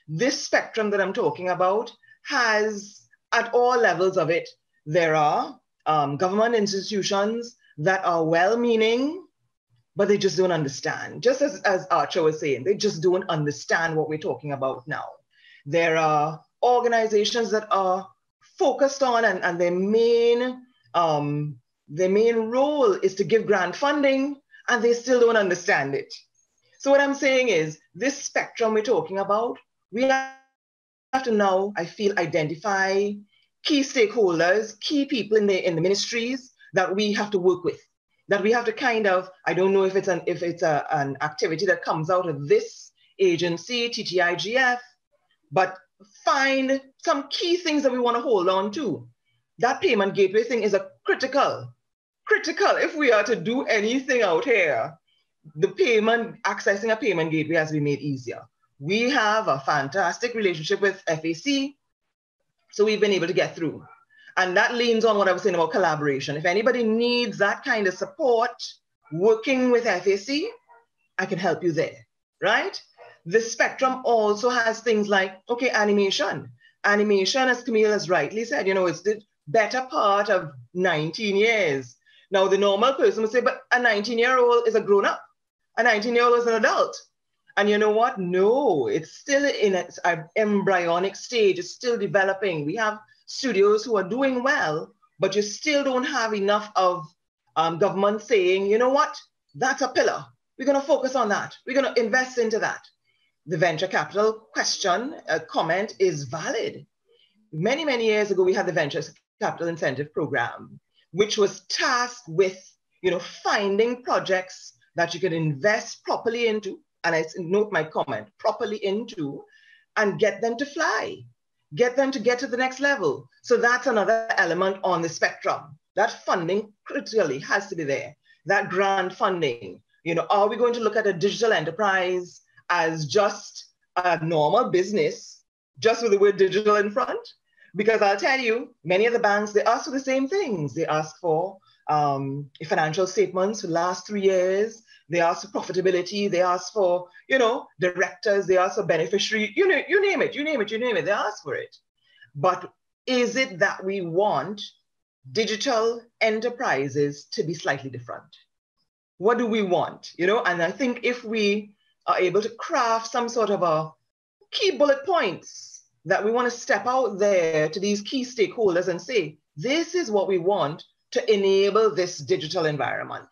This spectrum that I'm talking about has, at all levels of it, there are government institutions that are well-meaning, but they just don't understand. Just as Archer was saying, they just don't understand what we're talking about now. There are organizations that are focused on, and their main role is to give grant funding, and they still don't understand it. So what I'm saying is, this spectrum we're talking about, we have to now, I feel, identify key stakeholders, key people in the ministries that we have to work with, that we have to kind of, I don't know if it's an activity that comes out of this agency, TTIGF, but find some key things that we want to hold on to. That payment gateway thing is a critical. If we are to do anything out here, accessing a payment gateway has to be made easier. We have a fantastic relationship with FAC, so we've been able to get through. And that leans on what I was saying about collaboration. If anybody needs that kind of support, working with FAC, I can help you there, right? The spectrum also has things like, okay, animation. Animation, as Camille has rightly said, you know, it's the better part of 19 years. Now, the normal person would say, but a 19-year-old is a grown-up. A 19-year-old is an adult. And you know what? No, it's still in its embryonic stage. It's still developing. We have studios who are doing well, but you still don't have enough of government saying, you know what? That's a pillar. We're going to focus on that. We're going to invest into that. The venture capital comment is valid. Many, many years ago, we had the Venture Capital Incentive Program, which was tasked with, you know, finding projects that you could invest properly into, and I note my comment, properly into, and get them to fly, get them to get to the next level. So that's another element on the spectrum. That funding critically has to be there. that grant funding. You know, are we going to look at a digital enterprise as just a normal business, just with the word digital in front? Because I'll tell you, many of the banks, they ask for the same things. They ask for financial statements for the last 3 years. They ask for profitability. They ask for, you know, directors. They ask for beneficiary. You know, you name it. They ask for it. But is it that we want digital enterprises to be slightly different? What do we want? You know, and I think if we are able to craft some sort of a key bullet points that we want to step out there to these key stakeholders and say, this is what we want to enable this digital environment.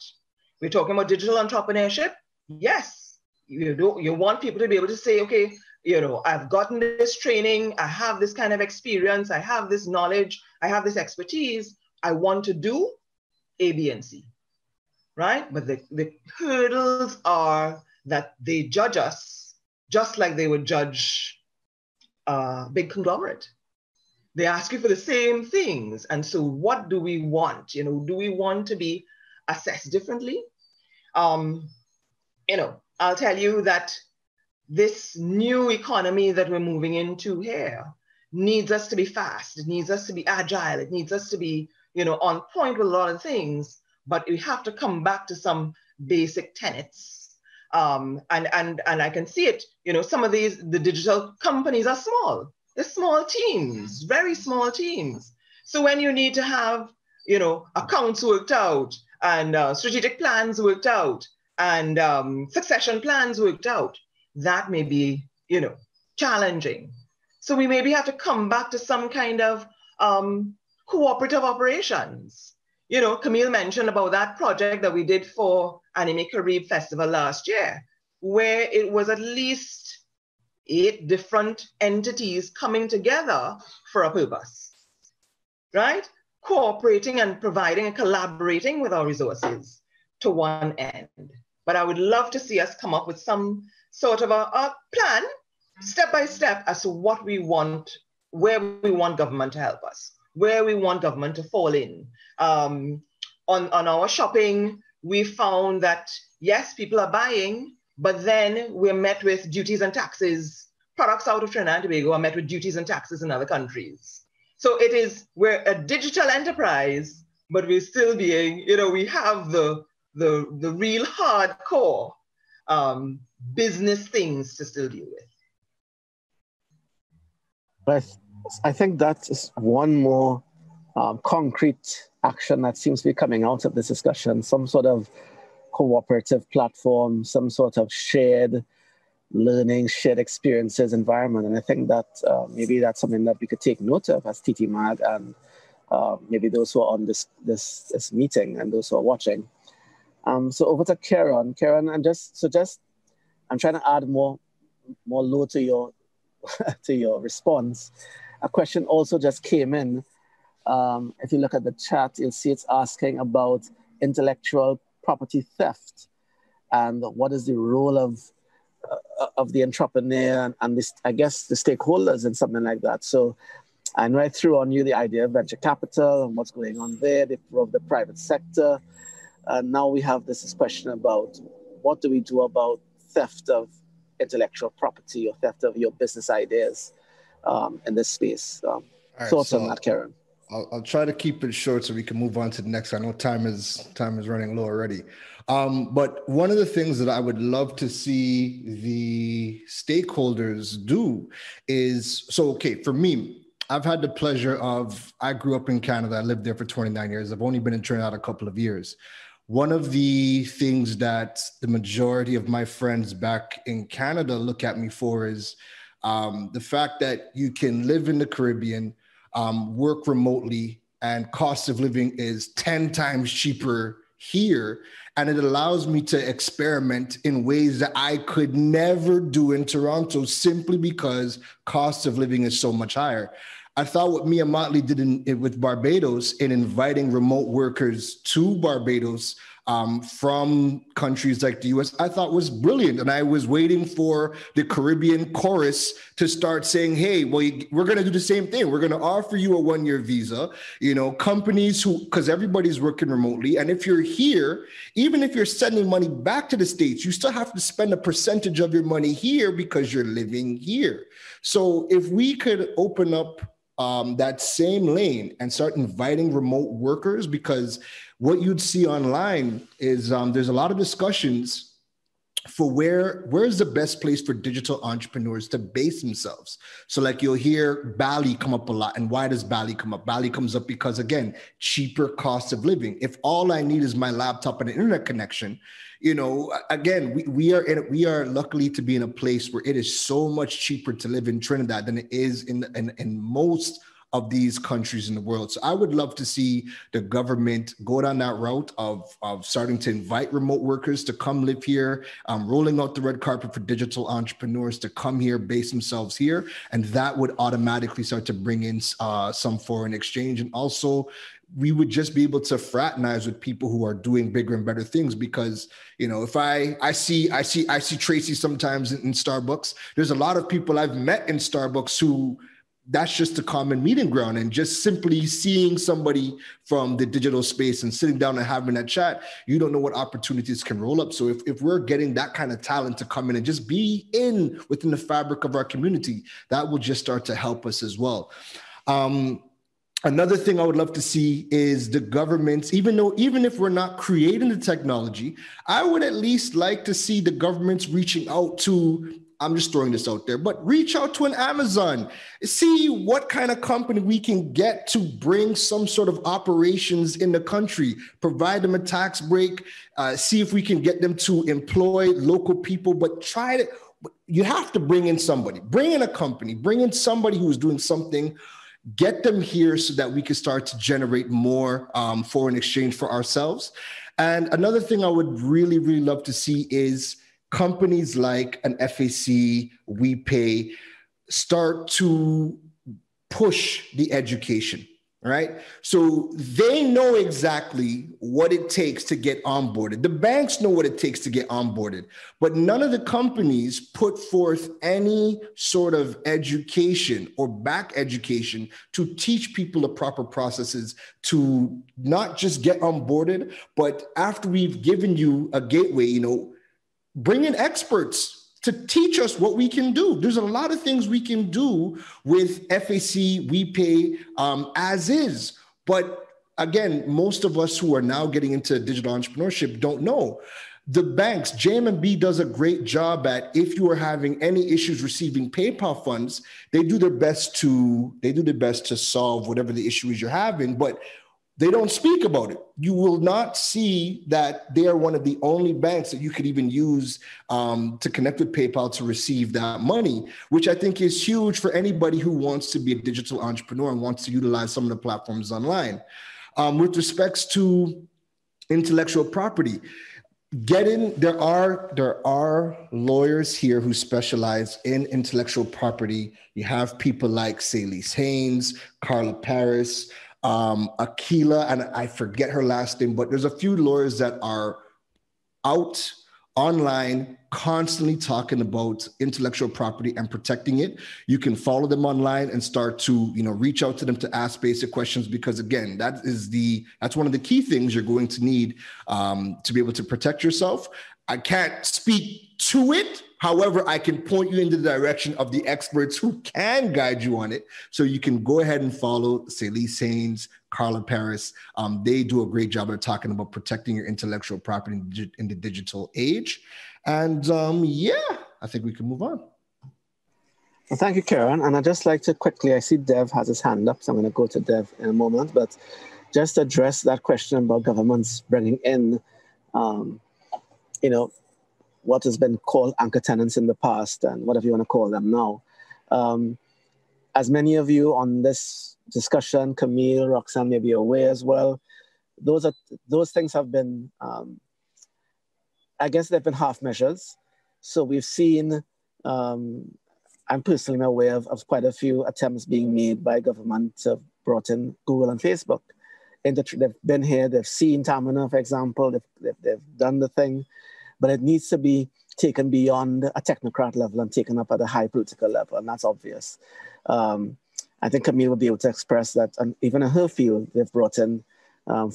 We're talking about digital entrepreneurship. Yes, you want people to be able to say, okay, you know, I've gotten this training, I have this kind of experience, I have this knowledge, I have this expertise, I want to do A, B, and C, right? But the hurdles are that they judge us just like they would judge a big conglomerate. They ask you for the same things. And so what do we want? You know, do we want to be assessed differently? You know, I'll tell you that this new economy that we're moving into here needs us to be fast. It needs us to be agile. It needs us to be, you know, on point with a lot of things, but we have to come back to some basic tenets. And I can see it, you know, some of the digital companies are small. They're small teams, very small teams. So when you need to have, you know, accounts worked out and strategic plans worked out and succession plans worked out, that may be, you know, challenging. So we maybe have to come back to some kind of cooperative operations. You know, Camille mentioned about that project that we did for Anime Caribe Festival last year, where it was at least 8 different entities coming together for a purpose, right? Cooperating and providing and collaborating with our resources to one end. But I would love to see us come up with some sort of a plan, step by step, as to what we want, where we want government to help us, where we want government to fall in. On our shopping, we found that, yes, people are buying, but then we're met with duties and taxes. Products out of Trinidad and Tobago are met with duties and taxes in other countries. So we're a digital enterprise, but we're still being, you know, we have the real hardcore business things to still deal with. But I think that is one more concrete action that seems to be coming out of this discussion, some sort of cooperative platform, some sort of shared learning, shared experiences environment. And I think that maybe that's something that we could take note of as TTMAG and maybe those who are on this meeting and those who are watching. So over to Keron. Keron, I'm trying to add more load to your to your response. A question also just came in. If you look at the chat, you'll see it's asking about intellectual property theft and what is the role of the entrepreneur and this, I guess, the stakeholders and something like that. So I know I threw on you the idea of venture capital and what's going on there, the private sector. And now we have this question about what do we do about theft of intellectual property or theft of your business ideas in this space. Thoughts on that, Keron? I'll try to keep it short so we can move on to the next. I know time is running low already. But one of the things that I would love to see the stakeholders do is, so, okay, for me, I've had the pleasure of, I grew up in Canada. I lived there for 29 years. I've only been in Trinidad a couple of years. One of the things that the majority of my friends back in Canada look at me for is the fact that you can live in the Caribbean, work remotely, and cost of living is 10 times cheaper here. And it allows me to experiment in ways that I could never do in Toronto simply because cost of living is so much higher. I thought what Mia Motley did with Barbados in inviting remote workers to Barbados from countries like the US, I thought was brilliant. And I was waiting for the Caribbean chorus to start saying, hey, well, we're going to do the same thing. We're going to offer you a 1-year visa, companies because everybody's working remotely. And if you're here, even if you're sending money back to the States, you still have to spend a percentage of your money here because you're living here. So if we could open up that same lane and start inviting remote workers, because what you'd see online is there's a lot of discussions for where's the best place for digital entrepreneurs to base themselves. So like you'll hear Bali come up a lot. And why does Bali come up? Bali comes up because, again, cheaper cost of living. If all I need is my laptop and an internet connection, again, we are luckily to be in a place where it is so much cheaper to live in Trinidad than it is in most of these countries in the world. So I would love to see the government go down that route of starting to invite remote workers to come live here, rolling out the red carpet for digital entrepreneurs to come here, base themselves here. And that would automatically start to bring in some foreign exchange. And also, we would just be able to fraternize with people who are doing bigger and better things. Because, if I see Tracy sometimes in Starbucks, there's a lot of people I've met in Starbucks who that's just a common meeting ground. And just simply seeing somebody from the digital space and sitting down and having that chat, you don't know what opportunities can roll up. So if we're getting that kind of talent to come in and just be within the fabric of our community, that will just start to help us as well. Another thing I would love to see is the governments, even if we're not creating the technology, I would at least like to see the governments reaching out to, I'm just throwing this out there, but reach out to an Amazon, see what kind of company we can get to bring some sort of operations in the country, provide them a tax break, see if we can get them to employ local people, but you have to bring in somebody, bring in a company, bring in somebody who is doing something, get them here so that we can start to generate more foreign exchange for ourselves. And another thing I would really, really love to see is companies like an FAC, WePay, start to push the education, right? So they know exactly what it takes to get onboarded. The banks know what it takes to get onboarded, but none of the companies put forth any sort of education or back education to teach people the proper processes to not just get onboarded, but after we've given you a gateway, bring in experts to teach us what we can do. There's a lot of things we can do with FAC, WePay, as is. But again, most of us who are now getting into digital entrepreneurship don't know. The banks, JM&B does a great job at, if you are having any issues receiving PayPal funds, they do their best to solve whatever the issue is you're having, but they don't speak about it. You will not see that they are one of the only banks that you could even use to connect with PayPal to receive that money, which I think is huge for anybody who wants to be a digital entrepreneur and wants to utilize some of the platforms online. With respects to intellectual property, there are lawyers here who specialize in intellectual property. You have people like Celise Haynes, Carla Paris, Aquila, and I forget her last name, but there's a few lawyers that are out online constantly talking about intellectual property and protecting it. You can follow them online and start to reach out to them to ask basic questions, because again, that's one of the key things you're going to need to be able to protect yourself. I can't speak to it. However, I can point you in the direction of the experts who can guide you on it. So you can go ahead and follow Celise Haynes, Carla Paris. They do a great job of talking about protecting your intellectual property in the digital age. And I think we can move on. Well, thank you, Keron. And I'd just like to quickly, I see Dev has his hand up, so I'm going to go to Dev in a moment, but just address that question about governments bringing in, what has been called anchor tenants in the past and whatever you want to call them now. As many of you on this discussion, Camille, Roxanne may be aware as well, those things have been, I guess they've been half measures. So we've seen, I'm personally aware of quite a few attempts being made by government to brought in Google and Facebook they've been here, they've seen Tamina, for example, they've done the thing, but it needs to be taken beyond a technocrat level and taken up at a high political level, and that's obvious. I think Camille will be able to express that, and even in her field, they've brought in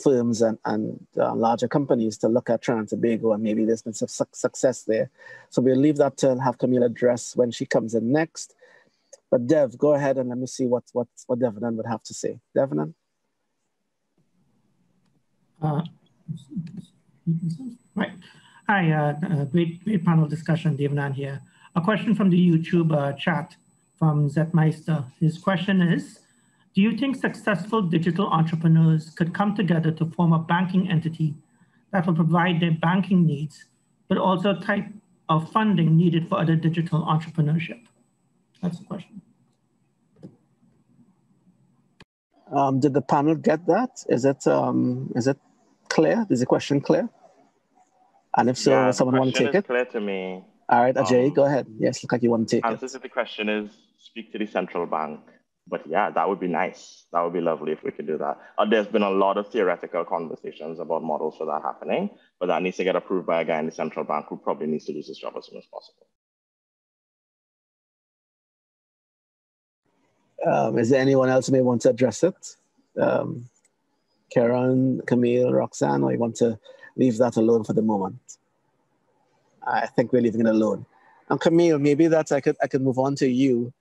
firms and larger companies to look at Trinidad and Tobago, and maybe there's been some success there. So we'll leave that to have Camille address when she comes in next. But Dev, go ahead and let me see what Devanan would have to say. Devanan? Right. Hi, great panel discussion, Devanan here. A question from the YouTube chat from Zetmeister. His question is, do you think successful digital entrepreneurs could come together to form a banking entity that will provide their banking needs, but also a type of funding needed for other digital entrepreneurship? That's the question. Did the panel get that? Is it clear? Is the question clear? And if so, yeah, someone want to take it? It's clear to me. All right, Agyei, go ahead. Yes, look like you want to take it. Answer to the question is speak to the central bank. But yeah, that would be nice. That would be lovely if we could do that. There's been a lot of theoretical conversations about models for that happening, but that needs to get approved by a guy in the central bank who probably needs to do his job as soon as possible. Is there anyone else who may want to address it? Keron, Camille, Roxanne, or you want to leave that alone for the moment? I think we're leaving it alone. And Camille, maybe that I could move on to you.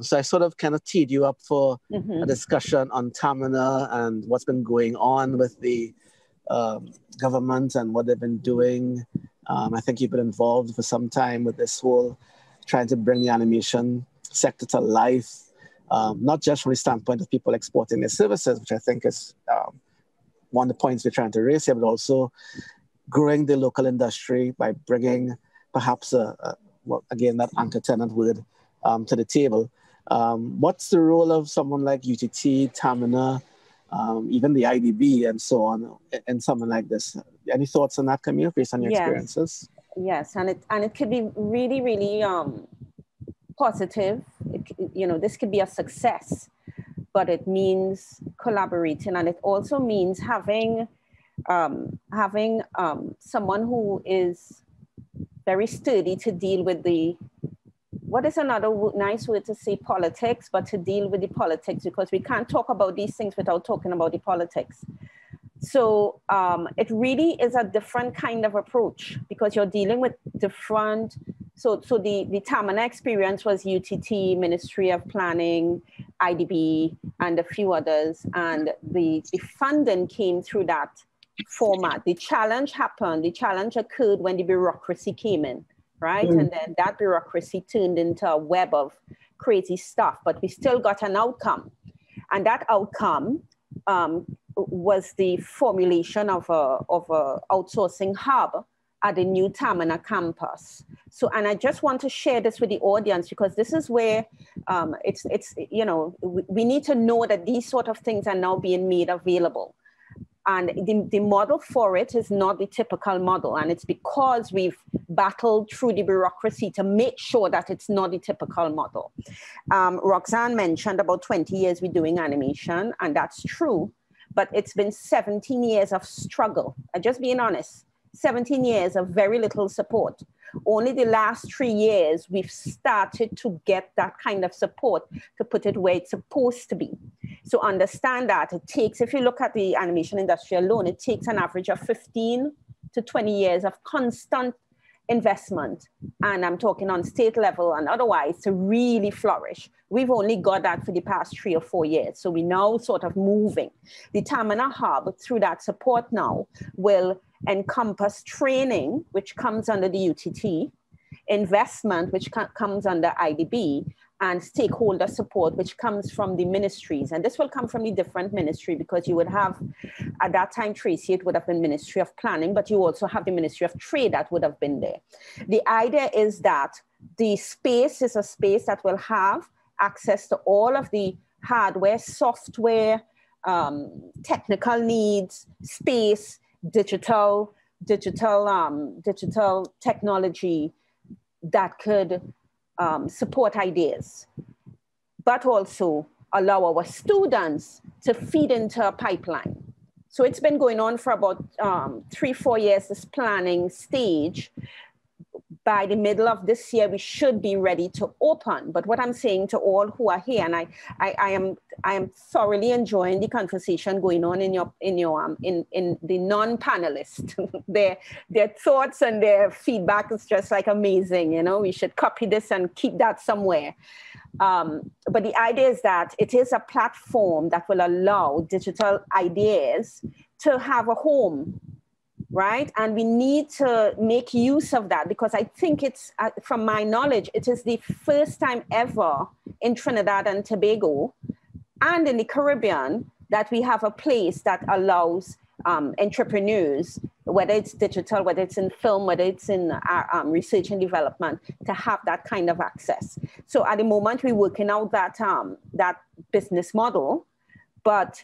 So I sort of kind of teed you up for a discussion on Tamina and what's been going on with the government and what they've been doing. I think you've been involved for some time with this whole trying to bring the animation sector to life, not just from the standpoint of people exporting their services, which I think is one of the points we're trying to raise here, but also growing the local industry by bringing perhaps again, that anchor tenant word to the table. What's the role of someone like UTT, Tamina, even the IDB and so on in something like this? Any thoughts on that, Camille, based on your experiences? Yes, and it could be really, really positive. This could be a success, but it means collaborating, and it also means having someone who is very sturdy to deal with what is another nice word to say, politics, but to deal with the politics, because we can't talk about these things without talking about the politics. So it really is a different kind of approach, because you're dealing with different, so the Tamina experience was UTT, Ministry of Planning, IDB, and a few others, and the funding came through that format. The challenge occurred when the bureaucracy came in, right? And then that bureaucracy turned into a web of crazy stuff, but we still got an outcome. And that outcome was the formulation of a outsourcing hub at the new Tamina campus. So, and I just want to share this with the audience, because this is where we need to know that these sort of things are now being made available. And the model for it is not the typical model. And it's because we've battled through the bureaucracy to make sure that it's not the typical model. Roxanne mentioned about 20 years we're doing animation, and that's true. But it's been 17 years of struggle. I'm just being honest, 17 years of very little support. Only the last 3 years, we've started to get that kind of support to put it where it's supposed to be. So understand that it takes, if you look at the animation industry alone, it takes an average of 15 to 20 years of constant investment. And I'm talking on state level and otherwise to really flourish. We've only got that for the past 3 or 4 years. So we're now sort of moving. The Tamina Hub, through that support now, will encompass training, which comes under the UTT, investment, which comes under IDB, and stakeholder support, which comes from the ministries. And this will come from the different ministry, because you would have, at that time, Tracy, it would have been Ministry of Planning, but you also have the Ministry of Trade that would have been there. The idea is that the space is a space that will have access to all of the hardware, software, technical needs, space, digital technology that could support ideas, but also allow our students to feed into a pipeline. So it's been going on for about 3-4 years, this planning stage. By the middle of this year, we should be ready to open. But what I'm saying to all who are here, and I am thoroughly enjoying the conversation going on in the non-panelists. their thoughts and their feedback is just like amazing. You know, we should copy this and keep that somewhere. But the idea is that it is a platform that will allow digital ideas to have a home, right? And we need to make use of that, because I think it's, from my knowledge, it is the first time ever in Trinidad and Tobago and in the Caribbean that we have a place that allows entrepreneurs, whether it's digital, whether it's in film, whether it's in research and development, to have that kind of access. So at the moment, we're working out that, that business model, but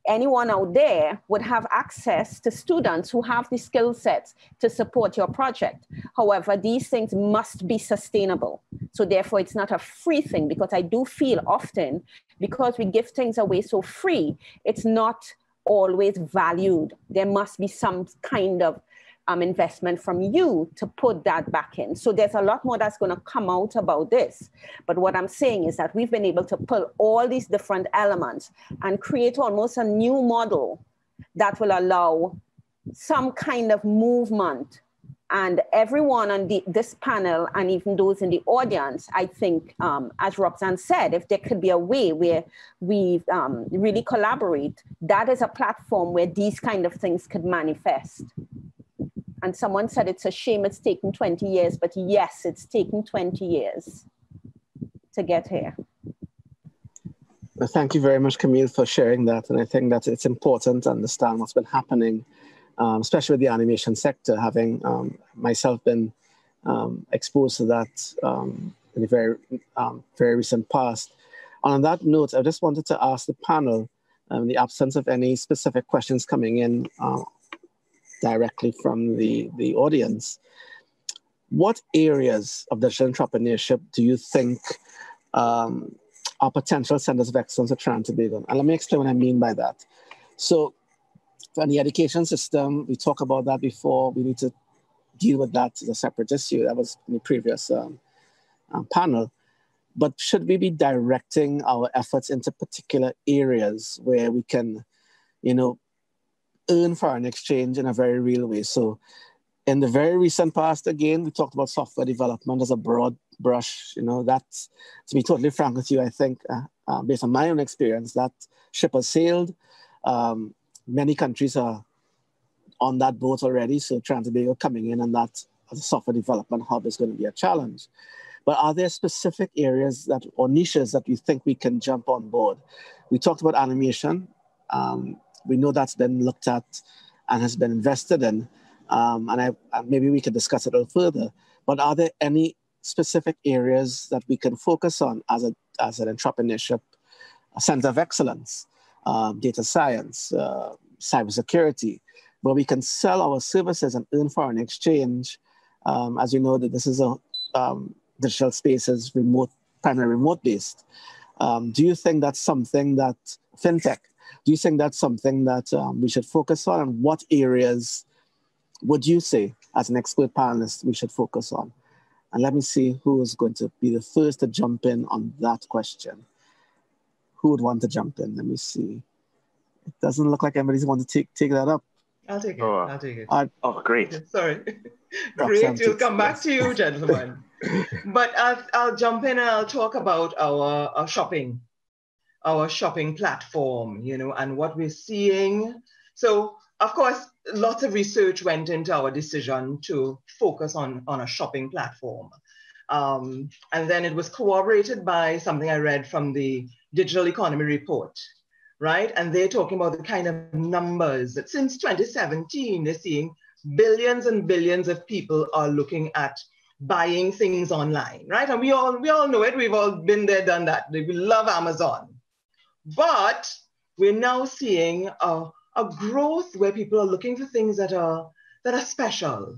anyone out there would have access to students who have the skill sets to support your project. However, these things must be sustainable. So therefore, it's not a free thing, because I do feel often, because we give things away so free, it's not always valued. There must be some kind of investment from you to put that back in. So there's a lot more that's going to come out about this. But what I'm saying is that we've been able to pull all these different elements and create almost a new model that will allow some kind of movement. And everyone on this panel, and even those in the audience, I think, as Roxanne said, if there could be a way where we really collaborate, that is a platform where these kind of things could manifest. And someone said it's a shame it's taken 20 years, but yes, it's taken 20 years to get here. Well, thank you very much, Camille, for sharing that. And I think that it's important to understand what's been happening, especially with the animation sector, having myself been exposed to that in the very recent past. On that note, I just wanted to ask the panel, in the absence of any specific questions coming in directly from the audience, what areas of digital entrepreneurship do you think are potential centers of excellence for Trinidad and Tobago? And let me explain what I mean by that. So for the education system, we talked about that before. We need to deal with that as a separate issue. That was in the previous panel. But should we be directing our efforts into particular areas where we can, earn foreign exchange in a very real way? So in the very recent past, again, we talked about software development as a broad brush. That's, to be totally frank with you, I think, based on my own experience, that ship has sailed. Many countries are on that boat already. So Trinidad and Tobago coming in and that as a software development hub is going to be a challenge. But are there specific areas or niches that you think we can jump on board? We talked about animation. We know that's been looked at and has been invested in. And maybe we can discuss it a little further. But are there any specific areas that we can focus on as an entrepreneurship center of excellence, data science, cybersecurity, where we can sell our services and earn foreign exchange? As you know, that this is a digital space is primarily remote based. Do you think that's something that fintech? Do you think that's something that we should focus on? And what areas would you say, as an expert panelist, we should focus on? And let me see who is going to be the first to jump in on that question. Who would want to jump in? Let me see. It doesn't look like anybody's want to take that up. I'll take it. Oh, I'll take it. Oh, great. Sorry. Great. We'll come back to you, gentlemen. But I'll jump in and I'll talk about our shopping platform, and what we're seeing. So, of course, lots of research went into our decision to focus on a shopping platform. And then it was corroborated by something I read from the Digital Economy Report, right? And they're talking about the kind of numbers that since 2017, they're seeing billions and billions of people are looking at buying things online, right? And we all know it. We've all been there, done that. We love Amazon. But we're now seeing a growth where people are looking for things that are special.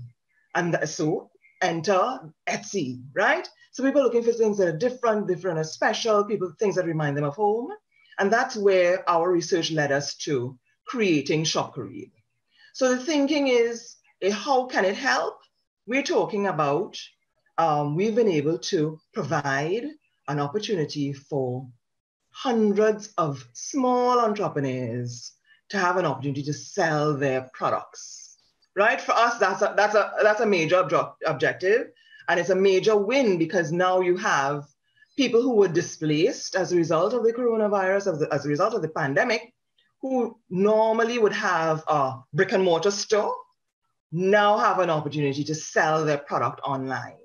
And so enter Etsy, right? So people are looking for things that are different and special, things that remind them of home. And that's where our research led us to creating Shop Caribe. So the thinking is, how can it help? We're talking about, we've been able to provide an opportunity for hundreds of small entrepreneurs to have an opportunity to sell their products, right? For us, that's a major objective, and it's a major win because now you have people who were displaced as a result of the coronavirus, as a result of the pandemic, who normally would have a brick and mortar store, now have an opportunity to sell their product online.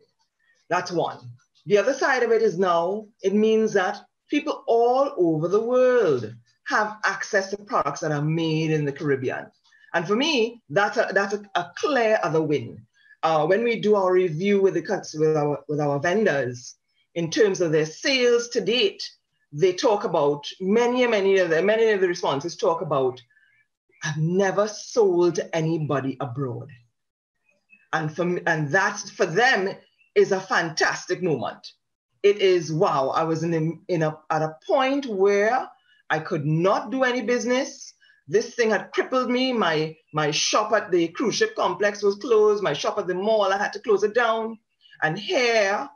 That's one. The other side of it is now, it means that people all over the world have access to products that are made in the Caribbean. And for me, that's a clear other win. When we do our review with our vendors, in terms of their sales to date, they talk about, many of the responses talk about, I've never sold to anybody abroad. And that for them is a fantastic moment. It is, wow, I was at a point where I could not do any business. This thing had crippled me. My shop at the cruise ship complex was closed. My shop at the mall, I had to close it down. And here,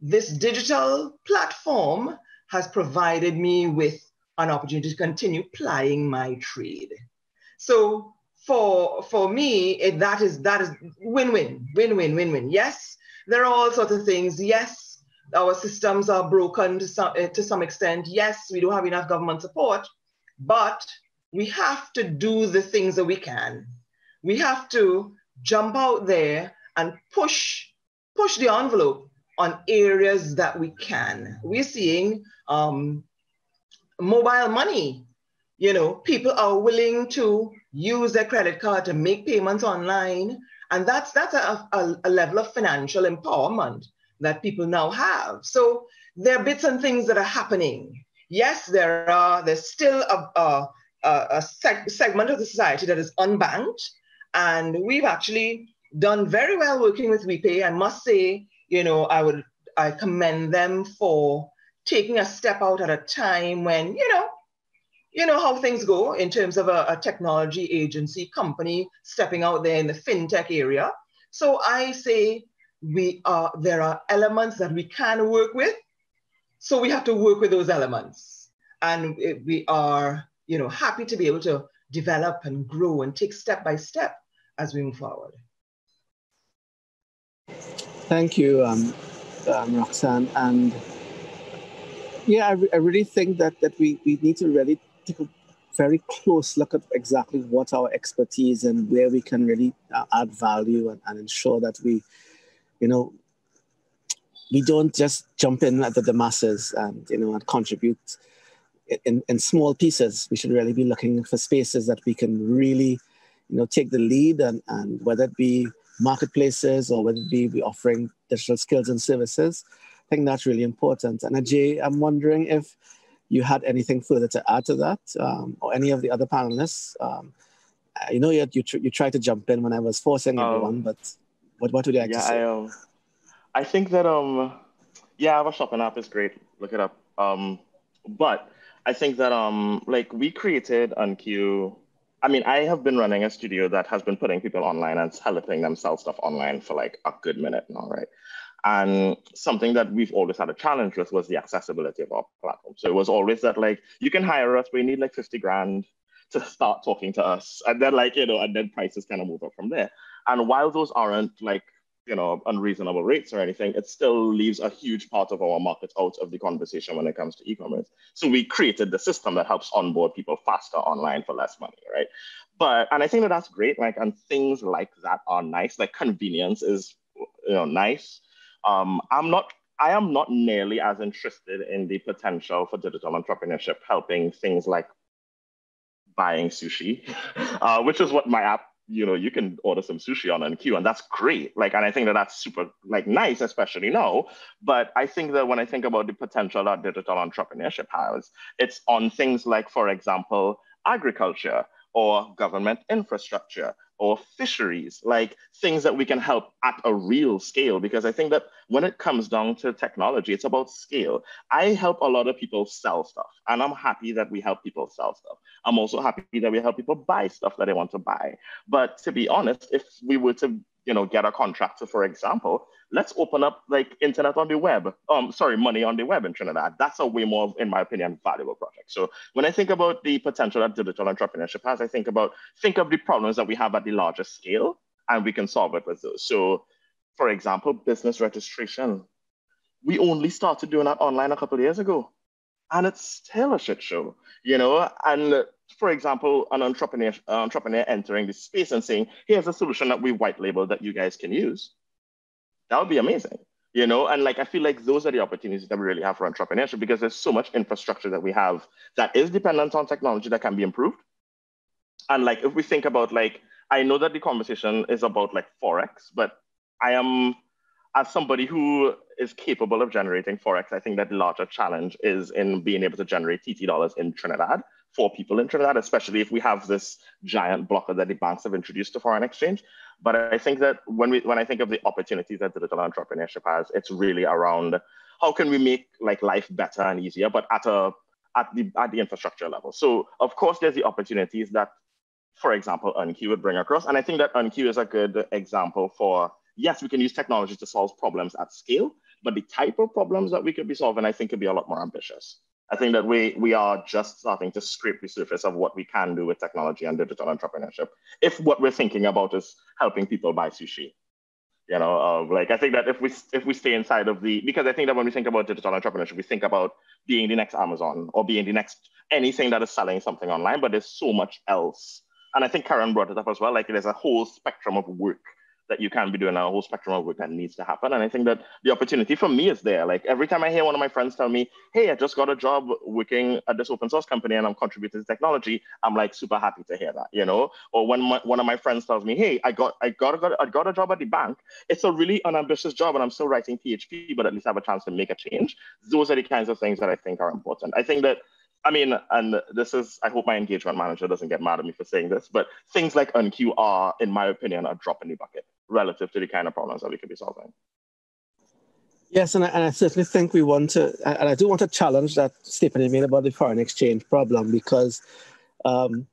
this digital platform has provided me with an opportunity to continue plying my trade. So for me, that is win-win. Yes, there are all sorts of things. Yes, our systems are broken to some extent. Yes, we don't have enough government support, but we have to do the things that we can. We have to jump out there and push the envelope on areas that we can. We're seeing mobile money. You know, people are willing to use their credit card to make payments online. And that's a level of financial empowerment that people now have. So there are bits and things that are happening. Yes, there's still a segment of the society that is unbanked. And we've actually done very well working with WePay. I must say, you know, I commend them for taking a step out at a time when, you know how things go in terms of a technology agency company stepping out there in the fintech area. So I say there are elements that we can work with. So we have to work with those elements. And we are, happy to be able to develop and grow and take step by step as we move forward. Thank you, Roxanne. And yeah, I really think that we need to really take a very close look at exactly what our expertise and where we can really add value and ensure that we don't just jump in at the masses and contribute in small pieces. We should really be looking for spaces that we can really take the lead and whether it be marketplaces or whether it be offering digital skills and services. I think that's really important. And Agyei, I'm wondering if you had anything further to add to that, or any of the other panelists. You tried to jump in when I was forcing everyone, but what would you like to say? I think that our shopping app is great. Look it up. But I think that we created Unqueue. I mean, I have been running a studio that has been putting people online and helping them sell stuff online for like a good minute now, right? And something that we've always had a challenge with was the accessibility of our platform. So it was always that you can hire us, but you need 50 grand to start talking to us. And then and then prices kind of move up from there. And while those aren't unreasonable rates or anything, it still leaves a huge part of our market out of the conversation when it comes to e-commerce. So we created the system that helps onboard people faster online for less money, right? And I think that that's great. And things like that are nice. Convenience is nice. I am not nearly as interested in the potential for digital entrepreneurship helping things like buying sushi, which is what my app, you can order some sushi on Unqueue, and that's great. And I think that that's super nice, especially now. But I think that when I think about the potential that digital entrepreneurship has, it's on things like, for example, agriculture, or government infrastructure, or fisheries, like things that we can help at a real scale. Because I think that when it comes down to technology, it's about scale. I help a lot of people sell stuff, and I'm happy that we help people sell stuff. I'm also happy that we help people buy stuff that they want to buy. But to be honest, if we were to get a contractor, for example, let's open up like internet on the web, money on the web in Trinidad. That's a way more, in my opinion, valuable project. So when I think about the potential that digital entrepreneurship has, I think of the problems that we have at the largest scale, and we can solve it with those. So for example, business registration. We only started doing that online a couple of years ago, and it's still a shit show, and for example, an entrepreneur entering this space and saying, here's a solution that we white labeled that you guys can use. That would be amazing, and like, I feel like those are the opportunities that we really have for entrepreneurship, because there's so much infrastructure that we have that is dependent on technology that can be improved. And like, if we think about, like, I know that the conversation is about like Forex, but I am, as somebody who is capable of generating Forex, I think that the larger challenge is in being able to generate TT dollars in Trinidad for people in Trinidad, especially if we have this giant blocker that the banks have introduced to foreign exchange. But I think that when I think of the opportunities that digital entrepreneurship has, it's really around how can we make like life better and easier, but at the infrastructure level. So of course, there's the opportunities that, for example, Unqueue would bring across. And I think that Unqueue is a good example for, yes, we can use technology to solve problems at scale, but the type of problems that we could be solving, I think, could be a lot more ambitious. I think that we are just starting to scrape the surface of what we can do with technology and digital entrepreneurship, if what we're thinking about is helping people buy sushi. Like, I think that if we stay inside of because I think that when we think about digital entrepreneurship, we think about being the next Amazon or being the next anything that is selling something online, but there's so much else. And I think Keron brought it up as well, like there's a whole spectrum of work that you can be doing, a whole spectrum of work that needs to happen. And I think that the opportunity for me is there. Like every time I hear one of my friends tell me, hey, I just got a job working at this open source company and I'm contributing to technology, I'm like super happy to hear that, Or when one of my friends tells me, hey, I got a job at the bank. It's a really unambitious job and I'm still writing PHP, but at least I have a chance to make a change. Those are the kinds of things that I think are important. I think that, and this is, I hope my engagement manager doesn't get mad at me for saying this, but things like Unqueue are, in my opinion, a drop in the bucket relative to the kind of problems that we could be solving. Yes, and I certainly think we want to, and I do want to challenge that statement made about the foreign exchange problem, because one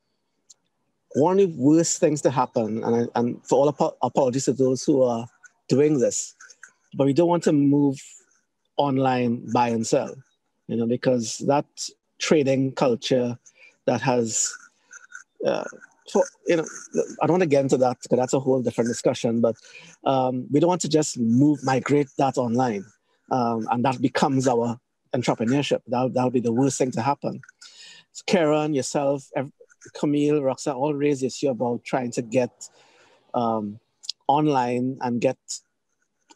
of the worst things to happen, and for all apologies to those who are doing this, but we don't want to move online buy and sell, because that trading culture that has, I don't want to get into that because that's a whole different discussion, but we don't want to just migrate that online and that becomes our entrepreneurship. That'll be the worst thing to happen. So Keron, yourself, Camille, Roxanne, all raised the issue about trying to get online and get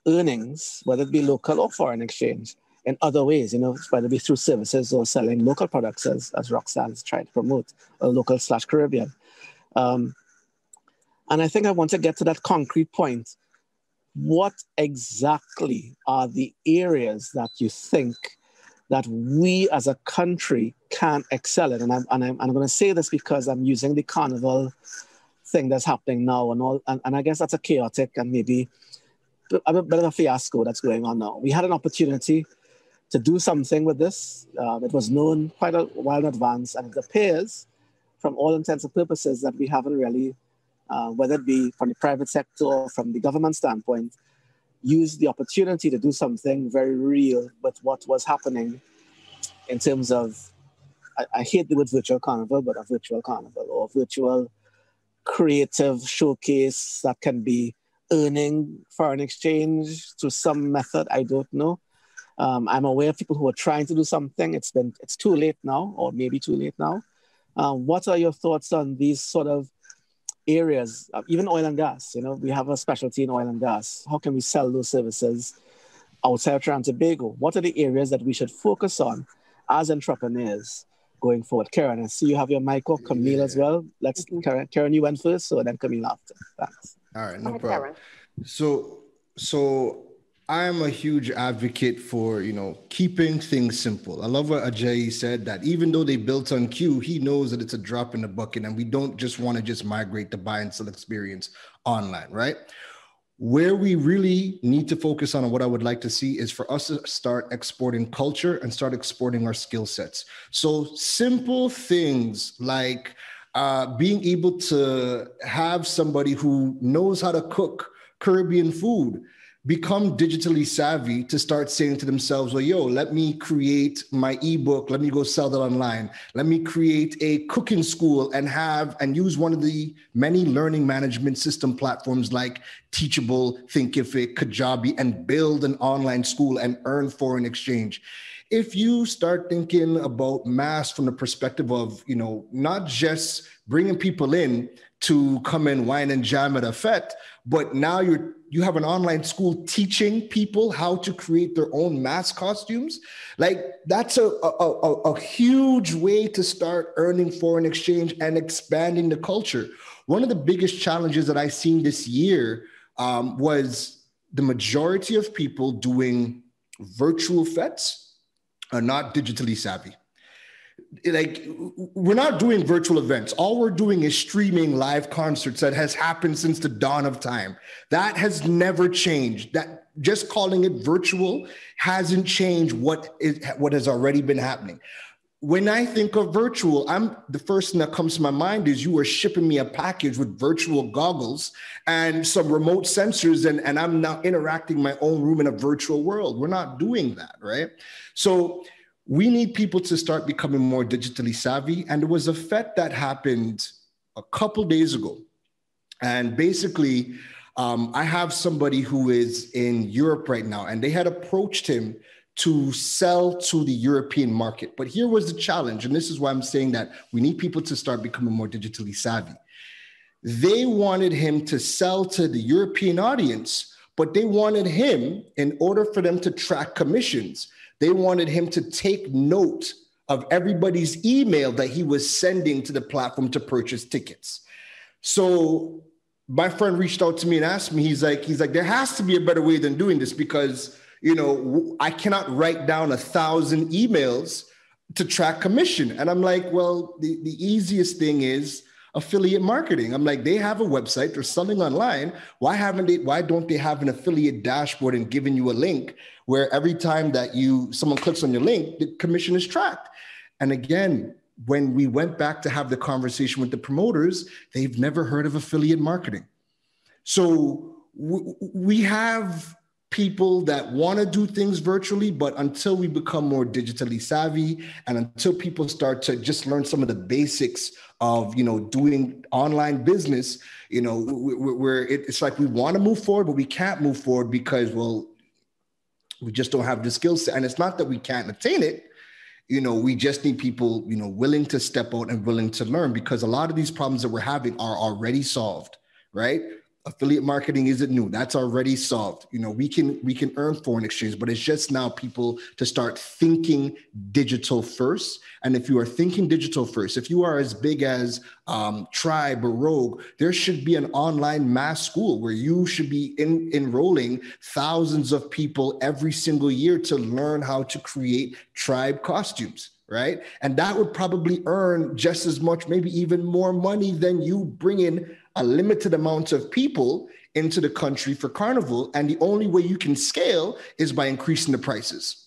earnings, whether it be local or foreign exchange, in other ways, whether it be through services or selling local products, as Roxanne's trying to promote, or local/Caribbean. And I think I want to get to that concrete point. What exactly are the areas that you think that we as a country can excel in? And I'm going to say this because I'm using the carnival thing that's happening now and I guess that's a chaotic and maybe a bit of a fiasco that's going on now. We had an opportunity to do something with this. It was known quite a while in advance, and it appears, from all intents and purposes, that we haven't really, whether it be from the private sector or from the government standpoint, used the opportunity to do something very real with what was happening in terms of, I hate the word virtual carnival, but a virtual carnival or virtual creative showcase that can be earning foreign exchange to some method, I don't know. I'm aware of people who are trying to do something. It's too late now, or maybe too late now. What are your thoughts on these sort of areas, even oil and gas? We have a specialty in oil and gas. How can we sell those services outside of Trinidad and Tobago? What are the areas that we should focus on as entrepreneurs going forward? Keron, I see you have your mic off. Camille as well. Let's, Keron, you went first, so then Camille after. Thanks. All right, no problem. So I am a huge advocate for, keeping things simple. I love what Agyei said, that even though they built Unqueue, he knows that it's a drop in the bucket and we don't just want to just migrate the buy and sell experience online, right? Where we really need to focus on, and what I would like to see, is for us to start exporting culture and start exporting our skill sets. So simple things like being able to have somebody who knows how to cook Caribbean food become digitally savvy to start saying to themselves, well, yo, let me create my ebook. Let me go sell that online. Let me create a cooking school and use one of the many learning management system platforms like Teachable, Thinkific, Kajabi, and build an online school and earn foreign exchange. If you start thinking about mass from the perspective of, not just bringing people in to come and wine and jam at a fete, but now you have an online school teaching people how to create their own mass costumes. Like, that's a huge way to start earning foreign exchange and expanding the culture. One of the biggest challenges that I've seen this year was the majority of people doing virtual fetes are not digitally savvy. Like, we're not doing virtual events. All we're doing is streaming live concerts that has happened since the dawn of time. That has never changed. That just calling it virtual hasn't changed what has already been happening. When I think of virtual, the first thing that comes to my mind is you are shipping me a package with virtual goggles and some remote sensors, and I'm now interacting in my own room in a virtual world. We're not doing that, right? So we need people to start becoming more digitally savvy. And there was a fete that happened a couple days ago. And basically, I have somebody who is in Europe right now, and they had approached him to sell to the European market. But here was the challenge, and this is why I'm saying that we need people to start becoming more digitally savvy. They wanted him to sell to the European audience, but they wanted him, in order for them to track commissions, they wanted him to take note of everybody's email that he was sending to the platform to purchase tickets. So my friend reached out to me and asked me, he's like, there has to be a better way than doing this, because, I cannot write down 1,000 emails to track commission. And I'm like, well, the easiest thing is affiliate marketing. I'm like, they have a website, they're selling online. Why don't they have an affiliate dashboard and giving you a link where every time that someone clicks on your link, the commission is tracked? And again, when we went back to have the conversation with the promoters, they've never heard of affiliate marketing. So we have people that want to do things virtually, but until we become more digitally savvy and until people start to just learn some of the basics of, doing online business, it's like we want to move forward, but we can't move forward because, well, we just don't have the skill set. And it's not that we can't attain it. We just need people, willing to step out and willing to learn, because a lot of these problems that we're having are already solved, right? Affiliate marketing isn't new. That's already solved. We can earn foreign exchange, but it's just now people to start thinking digital first. And if you are thinking digital first, if you are as big as Tribe or Rogue, there should be an online mass school where you should be enrolling thousands of people every single year to learn how to create Tribe costumes, right? And that would probably earn just as much, maybe even more money than you bring in a limited amount of people into the country for Carnival. And the only way you can scale is by increasing the prices,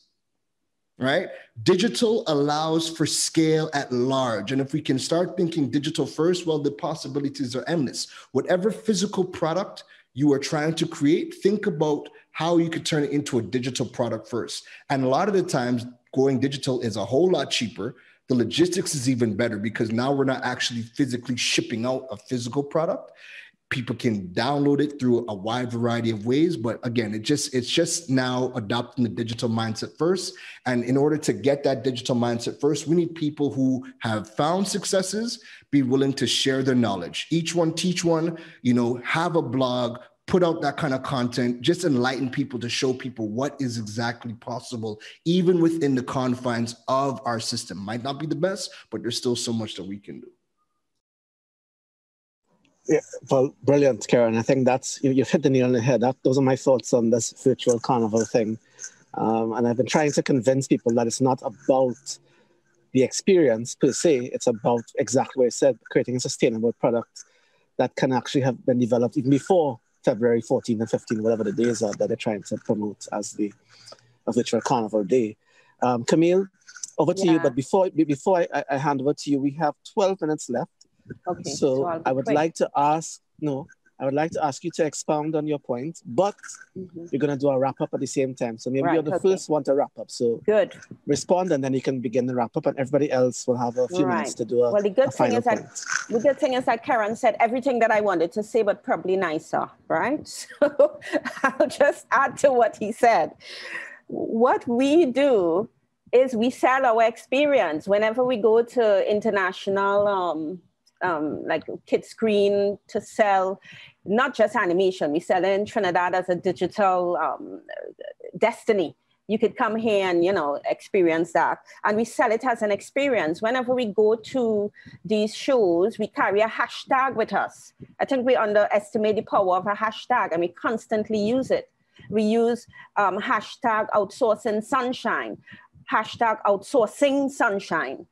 right? Digital allows for scale at large. And if we can start thinking digital first, well, the possibilities are endless. Whatever physical product you are trying to create, think about how you could turn it into a digital product first. And a lot of the times going digital is a whole lot cheaper. The logistics is even better because now we're not actually physically shipping out a physical product. People can download it through a wide variety of ways. But again, it's just now adopting the digital mindset first. And in order to get that digital mindset first, we need people who have found successes, be willing to share their knowledge. Each one, teach one, have a blog, put out that kind of content, just enlighten people to show people what is exactly possible, even within the confines of our system. Might not be the best, but there's still so much that we can do. Yeah, well, brilliant, Keron. I think you've hit the nail on the head. Those are my thoughts on this virtual carnival thing. And I've been trying to convince people that it's not about the experience per se. It's about exactly what I said, creating a sustainable product that can actually have been developed even before February 14 and 15, whatever the days are that they're trying to promote as the virtual carnival day. Camille, over to you. But before I hand over to you, we have 12 minutes left. Okay. So I would like to ask you to expound on your point, but we're going to do a wrap up at the same time. So maybe you're the first one to wrap up. So good. Respond, and then you can begin the wrap up, and everybody else will have a few minutes to do a the good thing is point. The good thing is that Keron said everything that I wanted to say, but probably nicer, right? So I'll just add to what he said. What we do is we sell our experience whenever we go to international like Kid Screen to sell not just animation. We sell in Trinidad as a digital destiny. You could come here and, experience that. And we sell it as an experience. Whenever we go to these shows, we carry a hashtag with us. I think we underestimate the power of a hashtag, and we constantly use it. We use hashtag outsourcing sunshine, hashtag outsourcing sunshine,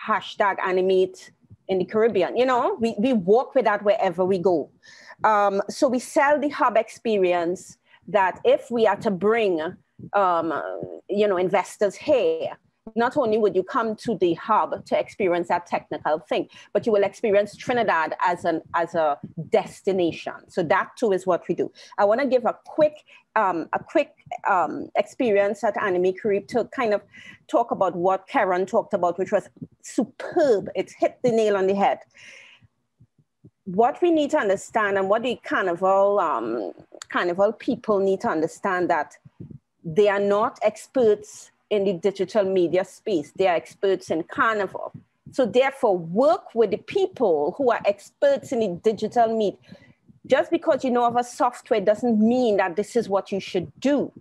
hashtag animate in the Caribbean. We walk with that wherever we go. So we sell the hub experience that if we are to bring, investors here, not only would you come to the hub to experience that technical thing, but you will experience Trinidad as a destination. So that too is what we do. I want to give a quick experience at Anime Caribe to kind of talk about what Keron talked about, which was superb. It's hit the nail on the head. What we need to understand, and what the carnival people need to understand, that they are not experts in the digital media space. They are experts in carnival. So therefore, work with the people who are experts in the digital media. Just because you know of a software doesn't mean that this is what you should do.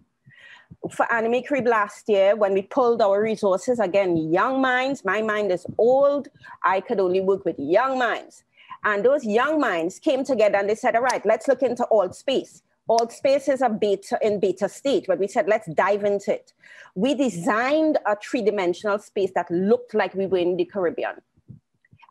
For Anime Caribe last year, when we pulled our resources, again, young minds, my mind is old. I could only work with young minds. And those young minds came together and they said, all right, let's look into alt space. Alt space is in beta state, but we said, let's dive into it. We designed a three-dimensional space that looked like we were in the Caribbean.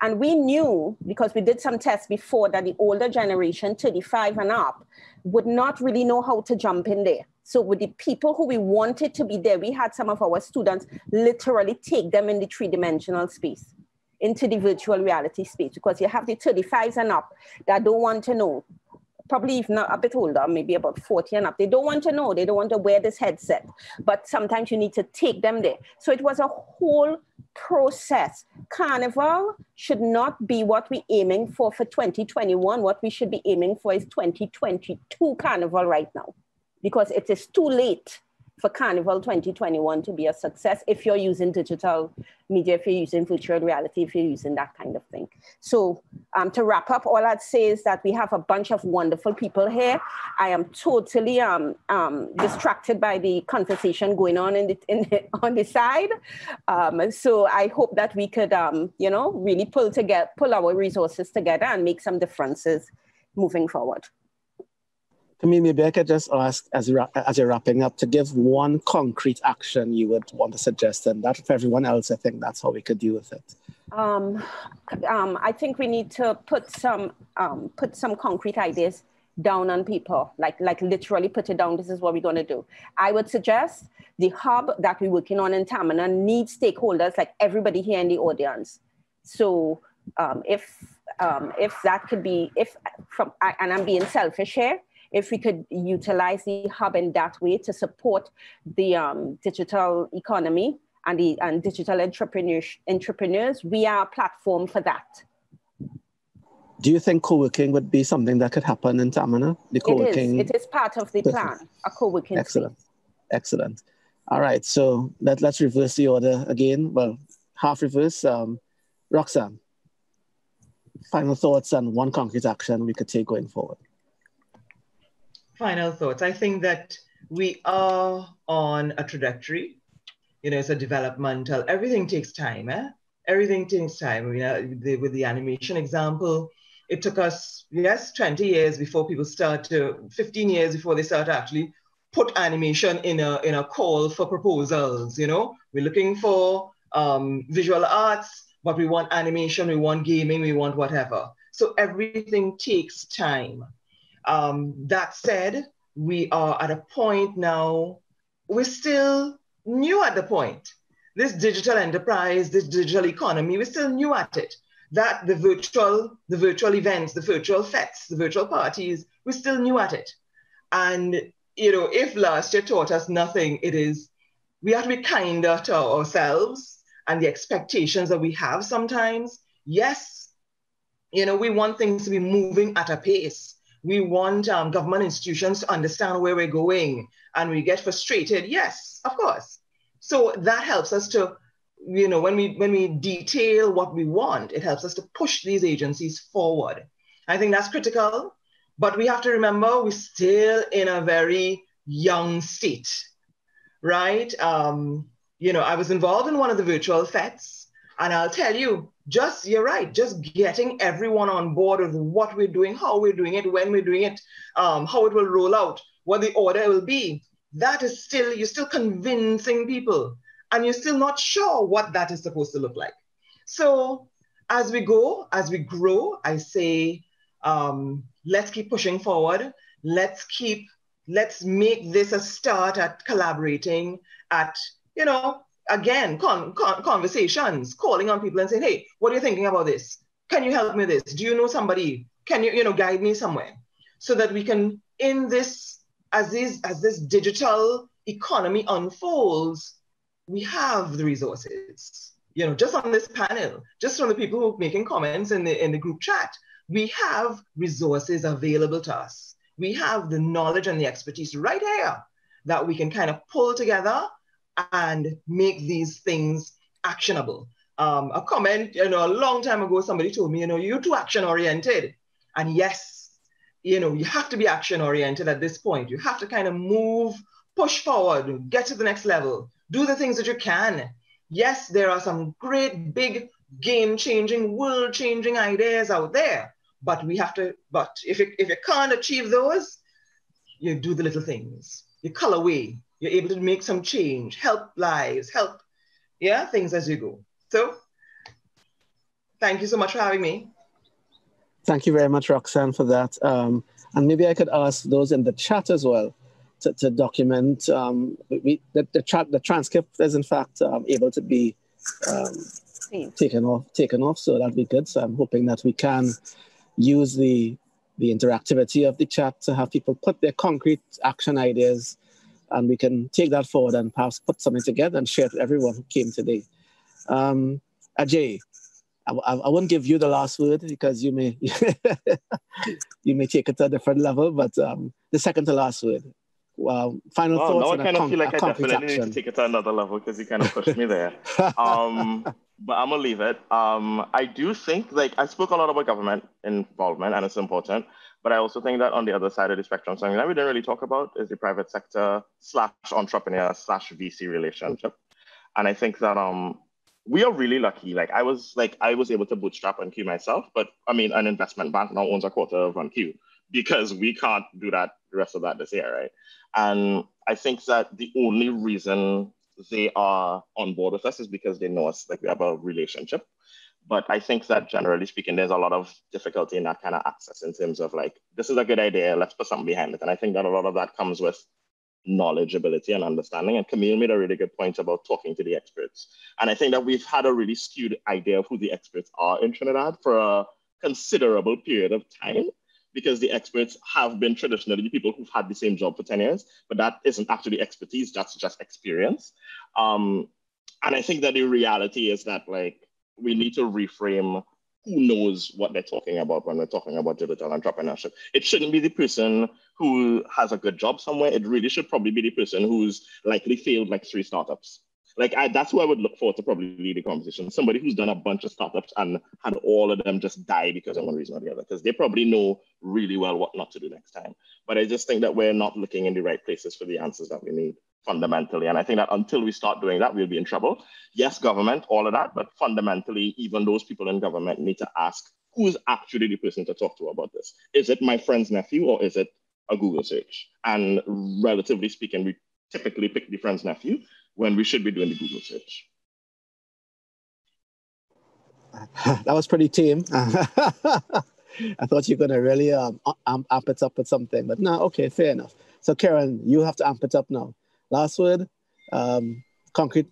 And we knew, because we did some tests before, that the older generation, 35 and up, would not really know how to jump in there. So with the people who we wanted to be there, we had some of our students literally take them in the three-dimensional space, into the virtual reality space, because you have the 35s and up that don't want to know, probably even a bit older, maybe about 40 and up. They don't want to know, they don't want to wear this headset, but sometimes you need to take them there. So it was a whole process. Carnival should not be what we're aiming for 2021. What we should be aiming for is 2022 Carnival right now, because it is too late for Carnival 2021 to be a success if you're using digital media, if you're using virtual reality, if you're using that kind of thing. So to wrap up, all I'd say is that we have a bunch of wonderful people here. I am totally distracted by the conversation going on on the side. So I hope that we could, really pull our resources together and make some differences moving forward. Camille, maybe I could just ask, as you're wrapping up, to give one concrete action you would want to suggest, and that for everyone else, I think that's how we could deal with it. I think we need to put some concrete ideas down on people, like literally put it down. This is what we're going to do. I would suggest the hub that we're working on in Tamina needs stakeholders like everybody here in the audience. So if that could be, and I'm being selfish here, if we could utilize the hub in that way to support the digital economy and digital entrepreneurs, we are a platform for that. Do you think co-working would be something that could happen in Tamina? It is part of the plan, a co-working Excellent. space. Excellent. All right, so let's reverse the order again. Well, half reverse. Roxanne, final thoughts on one concrete action we could take going forward. Final thoughts. I think that we are on a trajectory. It's a developmental, everything takes time. Everything takes time. With the animation example, It took us, yes, 20 years before people start to, 15 years before they start to actually put animation in a call for proposals. You know, we're looking for visual arts, but we want animation, we want gaming, we want whatever. So everything takes time. That said, we are at a point now, we're still new at the point. This digital enterprise, this digital economy, we're still new at it. That the virtual events, the virtual fetes, the virtual parties, we're still new at it. And, you know, if last year taught us nothing, it is, we have to be kinder to ourselves and the expectations that we have sometimes. Yes, you know, we want things to be moving at a pace. We want government institutions to understand where we're going, and we get frustrated. Yes, of course. So that helps us to, you know, when we detail what we want, it helps us to push these agencies forward. I think that's critical, but we have to remember we're still in a very young state, right? You know, I was involved in one of the virtual fetes, and I'll tell you, you're right, just getting everyone on board with what we're doing, how we're doing it, when we're doing it, how it will roll out, what the order will be. That is still, you're still convincing people, and you're still not sure what that is supposed to look like. So as we go, as we grow, I say, let's keep pushing forward. Let's make this a start at collaborating, at, you know, again, conversations, calling on people and saying, hey, what are you thinking about this? Can you help me with this? Do you know somebody? Can you, guide me somewhere? So that we can, in this, as this digital economy unfolds, we have the resources. You know, just on this panel, just from the people who are making comments in the group chat, we have resources available to us. We have the knowledge and the expertise right here that we can kind of pull together and make these things actionable. A comment, you know, a long time ago, somebody told me, you know, you're too action-oriented. And yes, you know, you have to be action-oriented at this point. You have to kind of move, push forward, get to the next level, do the things that you can. Yes, there are some great, big, game-changing, world-changing ideas out there, but we have to, but if you can't achieve those, you do the little things. You cull away. You're able to make some change, help lives, help, things as you go. So thank you so much for having me. Thank you very much, Roxanne, for that. And maybe I could ask those in the chat as well to document. The transcript is in fact able to be taken off, so that'd be good. So I'm hoping that we can use the interactivity of the chat to have people put their concrete action ideas, and we can take that forward and perhaps put something together and share it with everyone who came today. Agyei, I won't give you the last word because you may you may take it to a different level, but the second to last word. Final thoughts. Now I kind of feel like I definitely need to take it to another level because you kind of pushed me there. But I'm gonna leave it. I do think, like, I spoke a lot about government involvement, and it's important. But I also think that on the other side of the spectrum, something that we didn't really talk about is the private sector / entrepreneur / VC relationship. And I think that we are really lucky. Like I was able to bootstrap Unqueue myself, but I mean, an investment bank now owns a quarter of Unqueue because we can't do that the rest of that this year, right? And I think that the only reason they are on board with us is because they know us, like we have a relationship. But I think that generally speaking, there's a lot of difficulty in that kind of access in terms of like, this is a good idea, let's put something behind it. And I think that a lot of that comes with knowledge, ability, and understanding. And Camille made a really good point about talking to the experts. And I think that we've had a really skewed idea of who the experts are in Trinidad for a considerable period of time, because the experts have been traditionally the people who've had the same job for 10 years, but that isn't actually expertise, that's just experience. And I think that the reality is that like, we need to reframe who knows what they're talking about when we're talking about digital entrepreneurship. It shouldn't be the person who has a good job somewhere. It really should probably be the person who's likely failed like 3 startups. Like that's who I would look for to probably lead the conversation. Somebody who's done a bunch of startups and had all of them just die because of one reason or the other, because they probably know really well what not to do next time. But I just think that we're not looking in the right places for the answers that we need fundamentally. And I think that until we start doing that, we'll be in trouble. Yes, government, all of that, but fundamentally, even those people in government need to ask, who is actually the person to talk to about this? Is it my friend's nephew or is it a Google search? And relatively speaking, we typically pick the friend's nephew when we should be doing the Google search. That was pretty tame. I thought you were going to really amp it up with something, but no, okay, fair enough. So Keron, you have to amp it up now. Last word, concrete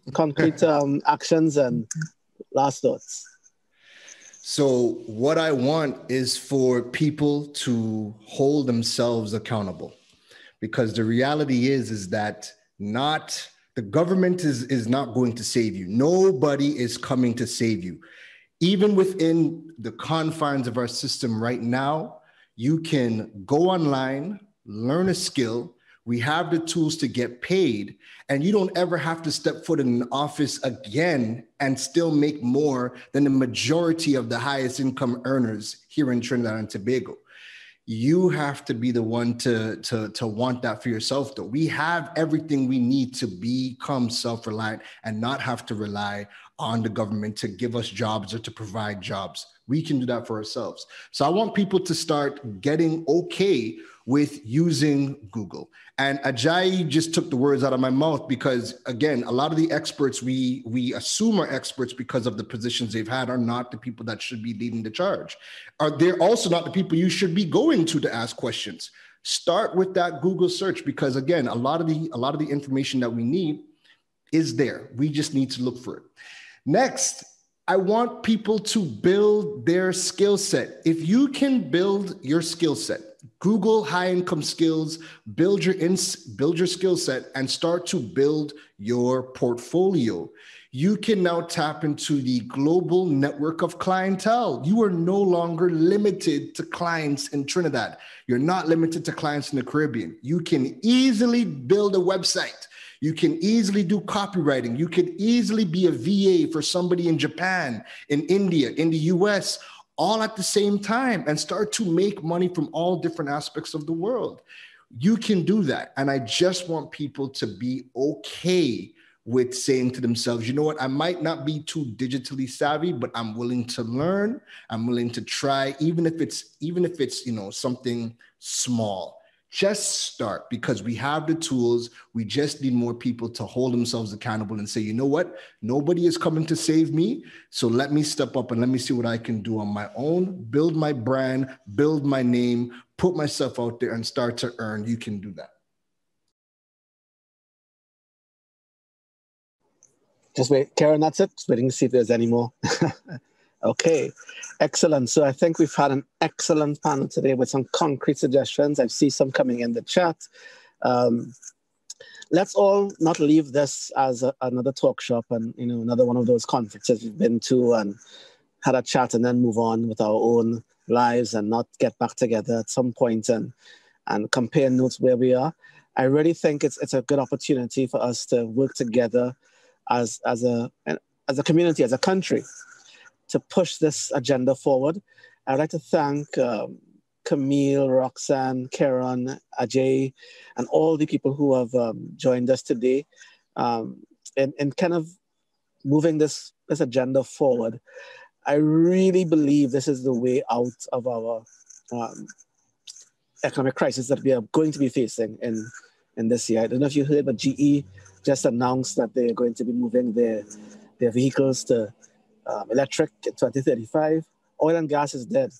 actions and last thoughts. So what I want is for people to hold themselves accountable, because the reality is that the government is not going to save you. Nobody is coming to save you. Even within the confines of our system right now, you can go online, learn a skill. We have the tools to get paid, and you don't ever have to step foot in an office again and still make more than the majority of the highest income earners here in Trinidad and Tobago. You have to be the one to want that for yourself, though. We have everything we need to become self-reliant and not have to rely on the government to give us jobs or to provide jobs. We can do that for ourselves. So I want people to start getting okay with using Google. And Agyei just took the words out of my mouth, because again, a lot of the experts we assume are experts because of the positions they've had are not the people that should be leading the charge. They're also not the people you should be going to ask questions. Start with that Google search, because again, a lot of the information that we need is there. We just need to look for it. Next, I want people to build their skill set. If you can build your skill set, Google high income skills, build your skill set and start to build your portfolio. You can now tap into the global network of clientele. You are no longer limited to clients in Trinidad. You're not limited to clients in the Caribbean. You can easily build a website. You can easily do copywriting. You could easily be a VA for somebody in Japan, in India, in the US, all at the same time, and start to make money from all different aspects of the world. You can do that. And I just want people to be okay with saying to themselves, you know what, I might not be too digitally savvy, but I'm willing to learn. I'm willing to try, even if it's, something small. Just start, because we have the tools. We just need more people to hold themselves accountable and say, you know what, nobody is coming to save me. So let me step up and let me see what I can do on my own, build my brand, build my name, put myself out there and start to earn. You can do that. Just wait, Keron, that's it. Just waiting to see if there's any more. Okay, excellent. So I think we've had an excellent panel today with some concrete suggestions. I see some coming in the chat. Let's all not leave this as another talk shop and another one of those conferences we've been to and had a chat and then move on with our own lives and not get back together at some point and compare notes where we are. I really think it's a good opportunity for us to work together as a community, as a country, to push this agenda forward. I'd like to thank Camille, Roxanne, Keron, Agyei, and all the people who have joined us today in kind of moving this agenda forward. I really believe this is the way out of our economic crisis that we are going to be facing in this year. I don't know if you heard, but GE just announced that they are going to be moving their vehicles to electric in 2035. Oil and gas is dead.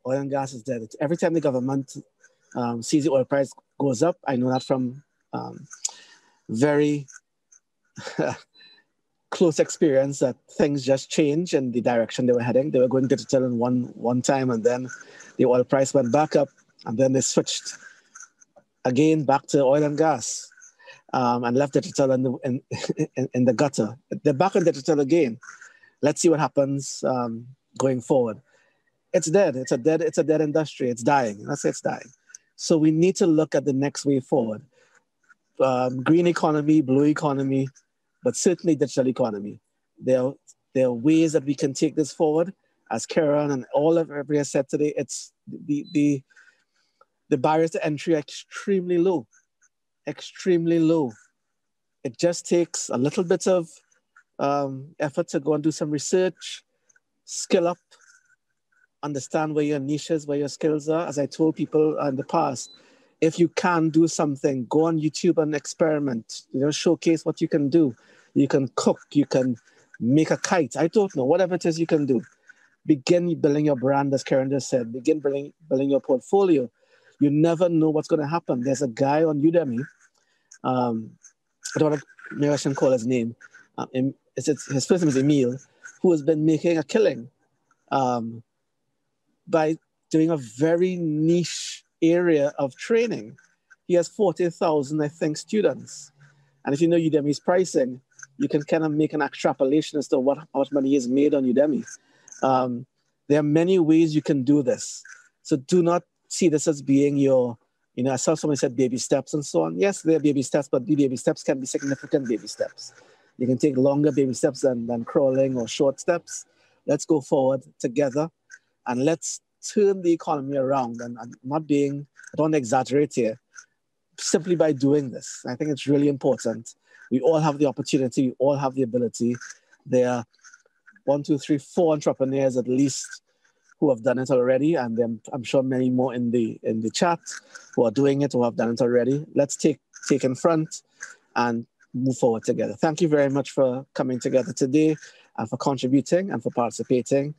Oil and gas is dead. Every time the government sees the oil price goes up, I know that from very close experience, that things just change in the direction they were heading. They were going digital in one time, and then the oil price went back up, and then they switched again back to oil and gas and left digital in the gutter. They're back in digital again. Let's see what happens going forward. It's dead. It's a dead industry. It's dying. Let's say it's dying. So we need to look at the next way forward. Green economy, blue economy, but certainly digital economy. There are ways that we can take this forward. As Keron and all of everybody has said today, it's the barriers to entry are extremely low. Extremely low. It just takes a little bit of effort to go and do some research, skill up, understand where your niche is, where your skills are. As I told people in the past, if you can do something, go on YouTube and experiment, showcase what you can do. You can cook, you can make a kite. I don't know, whatever it is you can do. Begin building your brand, as Keron just said. Begin building your portfolio. You never know what's going to happen. There's a guy on Udemy. I don't know, maybe I shouldn't call his name. His first name is Emile, who has been making a killing by doing a very niche area of training. He has 40,000, I think, students. And if you know Udemy's pricing, you can kind of make an extrapolation as to how much money is made on Udemy. There are many ways you can do this. So do not see this as being your, I saw somebody said baby steps and so on. Yes, there are baby steps, but the baby steps can be significant baby steps. You can take longer baby steps than crawling or short steps. Let's go forward together and let's turn the economy around. And I'm not being, I don't want to exaggerate here, simply by doing this. I think it's really important. We all have the opportunity, we all have the ability. There are 1, 2, 3, 4 entrepreneurs at least who have done it already, and then I'm sure many more in the chat who are doing it, who have done it already. Let's take in front and move forward together. Thank you very much for coming together today and for contributing and for participating.